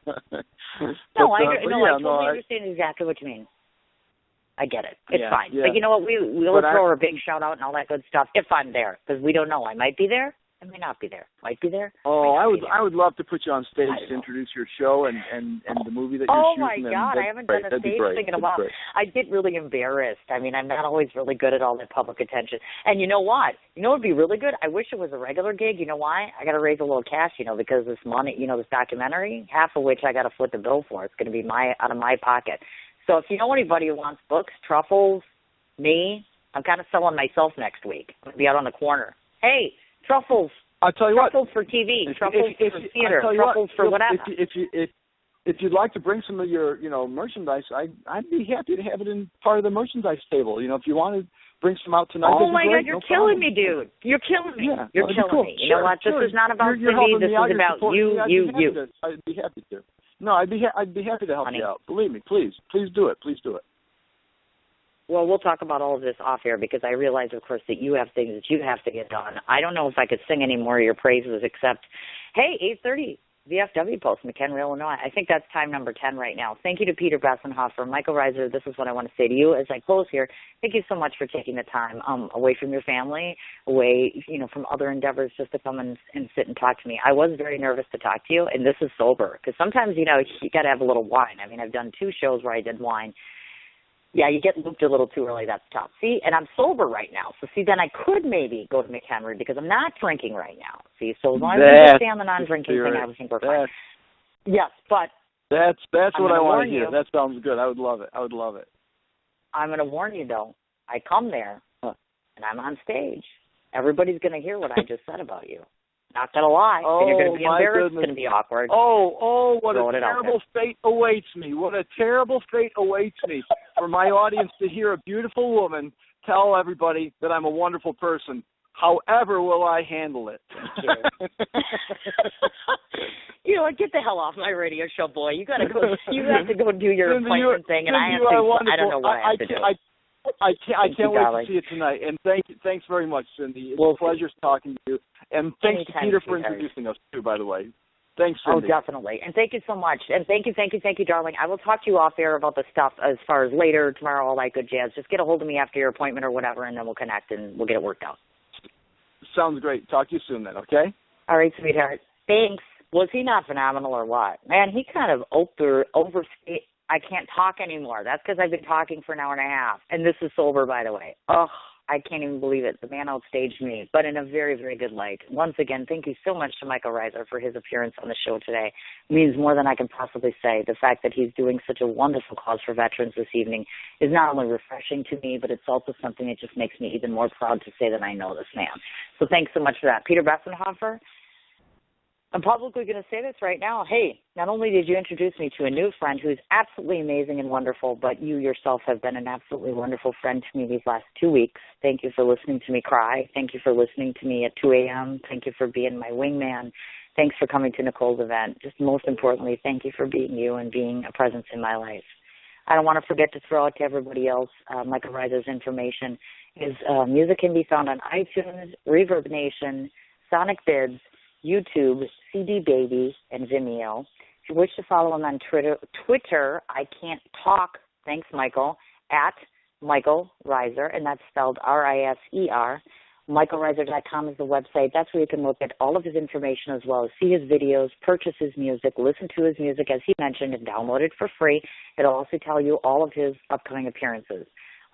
understand exactly what you mean. I get it. It's fine. Yeah. But you know what? We'll throw her a big shout out and all that good stuff if I'm there, because we don't know. I might be there. I may not be there. Might be there. Oh, I would love to put you on stage to introduce your show and the movie that you're shooting. Oh my God, I haven't done a stage thing in a while. I get really embarrassed. I mean, I'm not always really good at all that public attention. And you know what? You know what would be really good? I wish it was a regular gig. You know why? I got to raise a little cash, because this money, this documentary, half of which I got to foot the bill for. It's going to be out of my pocket. So if you know anybody who wants books, Truffles, me, I'm kind of selling myself next week. I'll be out on the corner. Hey, Truffles. I'll tell you Truffles for TV, Truffles for theater, Truffles for whatever. If you'd like to bring some of your, merchandise, I'd be happy to have it in part of the merchandise table. If you want to bring some out tonight. Oh my God, you're killing me, dude. You're killing me. Yeah, you're killing me. You know what? This is not about Cindy. This is about you. I'd be happy to. No, I'd be happy to help you out. Believe me, please do it. Please do it. Well, we'll talk about all of this off air because I realize, of course, that you have things that you have to get done. I don't know if I could sing any more of your praises except, hey, 8:30 VFW Post, McHenry, Illinois. I think that's time number 10 right now. Thank you to Peter Bessenhofer. Michael Reiser, this is what I want to say to you as I close here. Thank you so much for taking the time away from your family, away, from other endeavors just to come and sit and talk to me. I was very nervous to talk to you, and this is sober because sometimes, you got to have a little wine. I mean, I've done 2 shows where I did wine. Yeah, you get looped a little too early, that's tough. See, and I'm sober right now. So, see, then I could maybe go to McHenry because I'm not drinking right now. See, so as long as we just stay on the non-drinking thing, I would think we're fine. Yes, but that's what I want to hear. That sounds good. I would love it. I'm going to warn you, though. I come there, and I'm on stage. Everybody's going to hear what I just said about you. Not going to lie. And you're going to be embarrassed. It's going to be awkward. What a terrible fate awaits me. What a terrible fate awaits me for my audience to hear a beautiful woman tell everybody that I'm a wonderful person. However will I handle it? Get the hell off my radio show, boy. You got to go. You have to go do your appointment thing, and I have to. I don't know what I have to do. I can't wait to see you tonight. And thanks very much, Cindy. It's a pleasure talking to you. And thanks to Peter for introducing us, too, by the way. Thanks, Cindy. Oh, definitely. And thank you so much. And thank you, darling. I will talk to you off air about the stuff as far as later, tomorrow, all that good jazz. Just get a hold of me after your appointment or whatever, and then we'll connect and we'll get it worked out. Sounds great. Talk to you soon then, okay? All right, sweetheart. Thanks. Was he not phenomenal or what? Man, he kind of overstayed. I can't talk anymore. That's because I've been talking for an hour and a half. And this is sober, by the way. Oh, I can't even believe it. The man outstaged me, but in a very, very good light. Once again, thank you so much to Michael Reiser for his appearance on the show today. It means more than I can possibly say. The fact that he's doing such a wonderful cause for veterans this evening is not only refreshing to me, but it's also something that just makes me even more proud to say that I know this man. So thanks so much for that. Peter Bessenhofer, I'm publicly going to say this right now. Hey, not only did you introduce me to a new friend who's absolutely amazing and wonderful, but you yourself have been an absolutely wonderful friend to me these last 2 weeks. Thank you for listening to me cry. Thank you for listening to me at 2 a.m. Thank you for being my wingman. Thanks for coming to Nicole's event. Just most importantly, thank you for being you and being a presence in my life. I don't want to forget to throw out to everybody else Michael Reiser's information. His music can be found on iTunes, Reverb Nation, Sonic Bids, YouTube, CD Baby, and Vimeo. If you wish to follow him on Twitter, I can't talk, thanks Michael, at Michael Reiser, and that's spelled R-I-S-E-R. MichaelReiser.com is the website. That's where you can look at all of his information as well as see his videos, purchase his music, listen to his music as he mentioned, and download it for free. It'll also tell you all of his upcoming appearances.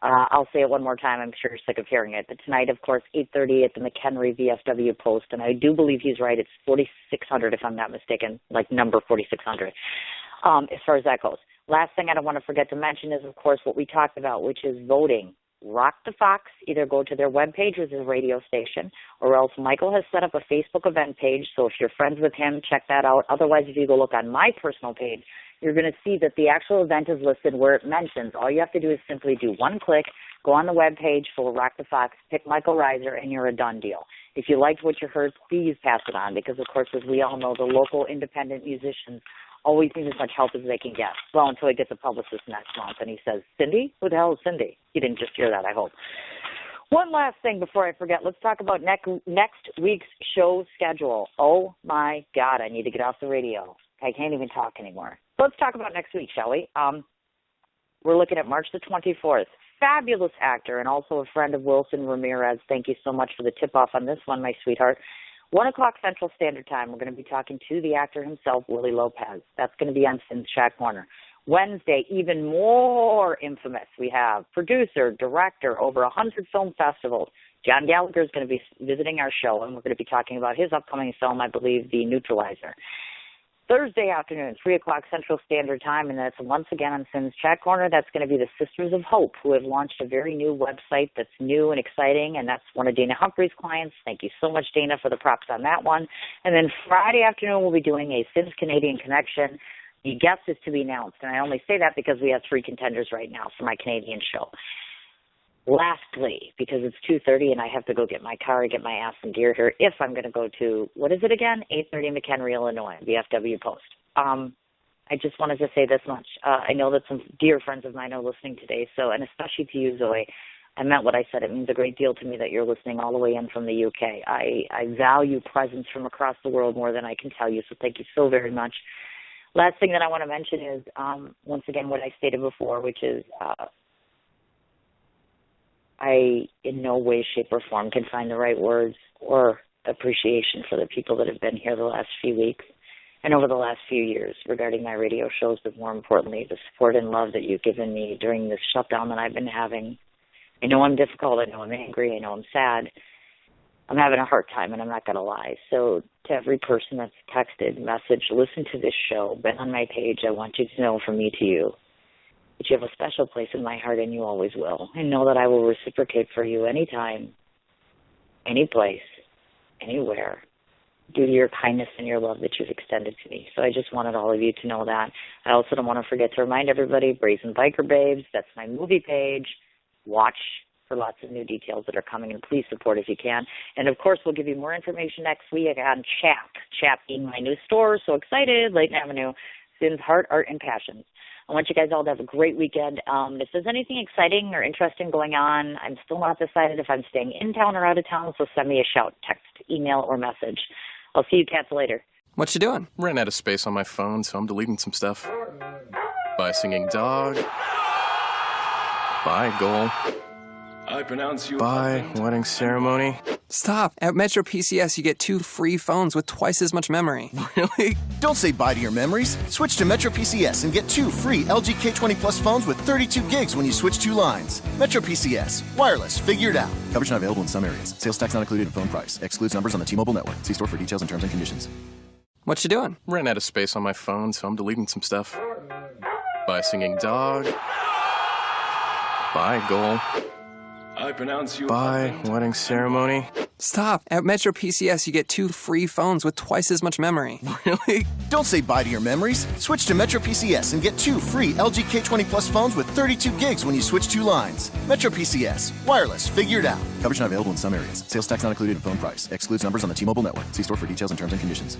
I'll say it one more time. I'm sure you're sick of hearing it. But tonight, of course, 8:30 at the McHenry VFW Post. And I do believe he's right. It's 4600, if I'm not mistaken, like number 4600, as far as that goes. Last thing I don't want to forget to mention is, of course, what we talked about, which is voting. Rock the Fox, either go to their webpage or their radio station, or else Michael has set up a Facebook event page, so if you're friends with him, check that out. Otherwise, if you go look on my personal page, you're going to see that the actual event is listed where it mentions. All you have to do is simply do one click, go on the webpage for Rock the Fox, pick Michael Reiser, and you're a done deal. If you liked what you heard, please pass it on, because, of course, as we all know, the local independent musicians always need as much help as they can get. Well, until he gets a publicist next month and he says, Cindy? Who the hell is Cindy? You didn't just hear that, I hope. One last thing before I forget. Let's talk about next week's show schedule. Oh, my God, I need to get off the radio. I can't even talk anymore. Let's talk about next week, shall we? We're looking at March the 24th. Fabulous actor and also a friend of Wilson Ramirez. Thank you so much for the tip-off on this one, my sweetheart. 1 o'clock Central Standard Time, we're going to be talking to the actor himself, Willie Lopez. That's going to be on Sin's Chat Corner. Wednesday, even more infamous, we have producer, director, over 100 film festivals. John Gallagher is going to be visiting our show, and we're going to be talking about his upcoming film, I believe, The Neutralizer. Thursday afternoon, 3 o'clock Central Standard Time, and that's once again on Sin's Chat Corner. That's going to be the Sisters of Hope, who have launched a very new website that's new and exciting, and that's one of Dana Humphrey's clients. Thank you so much, Dana, for the props on that one. And then Friday afternoon, we'll be doing a Sin's Canadian Connection. The guest is to be announced, and I only say that because we have 3 contenders right now for my Canadian show. Lastly, because it's 2:30 and I have to go get my car and get my ass in gear here, if I'm going to go to, what is it again? 8:30 McHenry, Illinois, VFW Post. I just wanted to say this much. I know that some dear friends of mine are listening today, so, and especially to you, Zoe, I meant what I said. It means a great deal to me that you're listening all the way in from the UK. I value presence from across the world more than I can tell you, so thank you so very much. Last thing that I want to mention is, once again, what I stated before, which is I, in no way, shape, or form can find the right words or appreciation for the people that have been here the last few weeks and over the last few years regarding my radio shows, but more importantly, the support and love that you've given me during this shutdown that I've been having. I know I'm difficult. I know I'm angry. I know I'm sad. I'm having a hard time, and I'm not going to lie. So to every person that's texted, messaged, listened to this show, been on my page, I want you to know from me to you that you have a special place in my heart, and you always will. And know that I will reciprocate for you anytime, any place, anywhere, due to your kindness and your love that you've extended to me. So I just wanted all of you to know that. I also don't want to forget to remind everybody, Brazen Biker Babes, that's my movie page. Watch for lots of new details that are coming, and please support if you can. And, of course, we'll give you more information next week on Chap being my new store. So excited, Layton Avenue, Sin's Heart, Art, and Passions. I want you guys all to have a great weekend. If there's anything exciting or interesting going on, I'm still not decided if I'm staying in town or out of town, so send me a shout, text, email, or message. I'll see you cats later. What you doing? Ran out of space on my phone, so I'm deleting some stuff. Bye, singing dog. Bye, goal. I pronounce you. Bye, wedding ceremony. Stop. At Metro PCS, you get 2 free phones with twice as much memory. Really? Don't say bye to your memories. Switch to Metro PCS and get 2 free LG K20 Plus phones with 32 gigs when you switch 2 lines. Metro PCS. Wireless. Figure it out. Coverage not available in some areas. Sales tax not included in phone price. Excludes numbers on the T-Mobile network. See store for details and terms and conditions. What you doing? Ran out of space on my phone, so I'm deleting some stuff. Bye, singing dog. Bye, goal. I pronounce you. Bye, wedding ceremony. Stop. At Metro PCS, you get 2 free phones with twice as much memory. Really? Don't say bye to your memories. Switch to Metro PCS and get 2 free LG K20 Plus phones with 32 gigs when you switch 2 lines. Metro PCS. Wireless. Figure it out. Coverage not available in some areas. Sales tax not included in phone price. Excludes numbers on the T-Mobile network. See store for details and terms and conditions.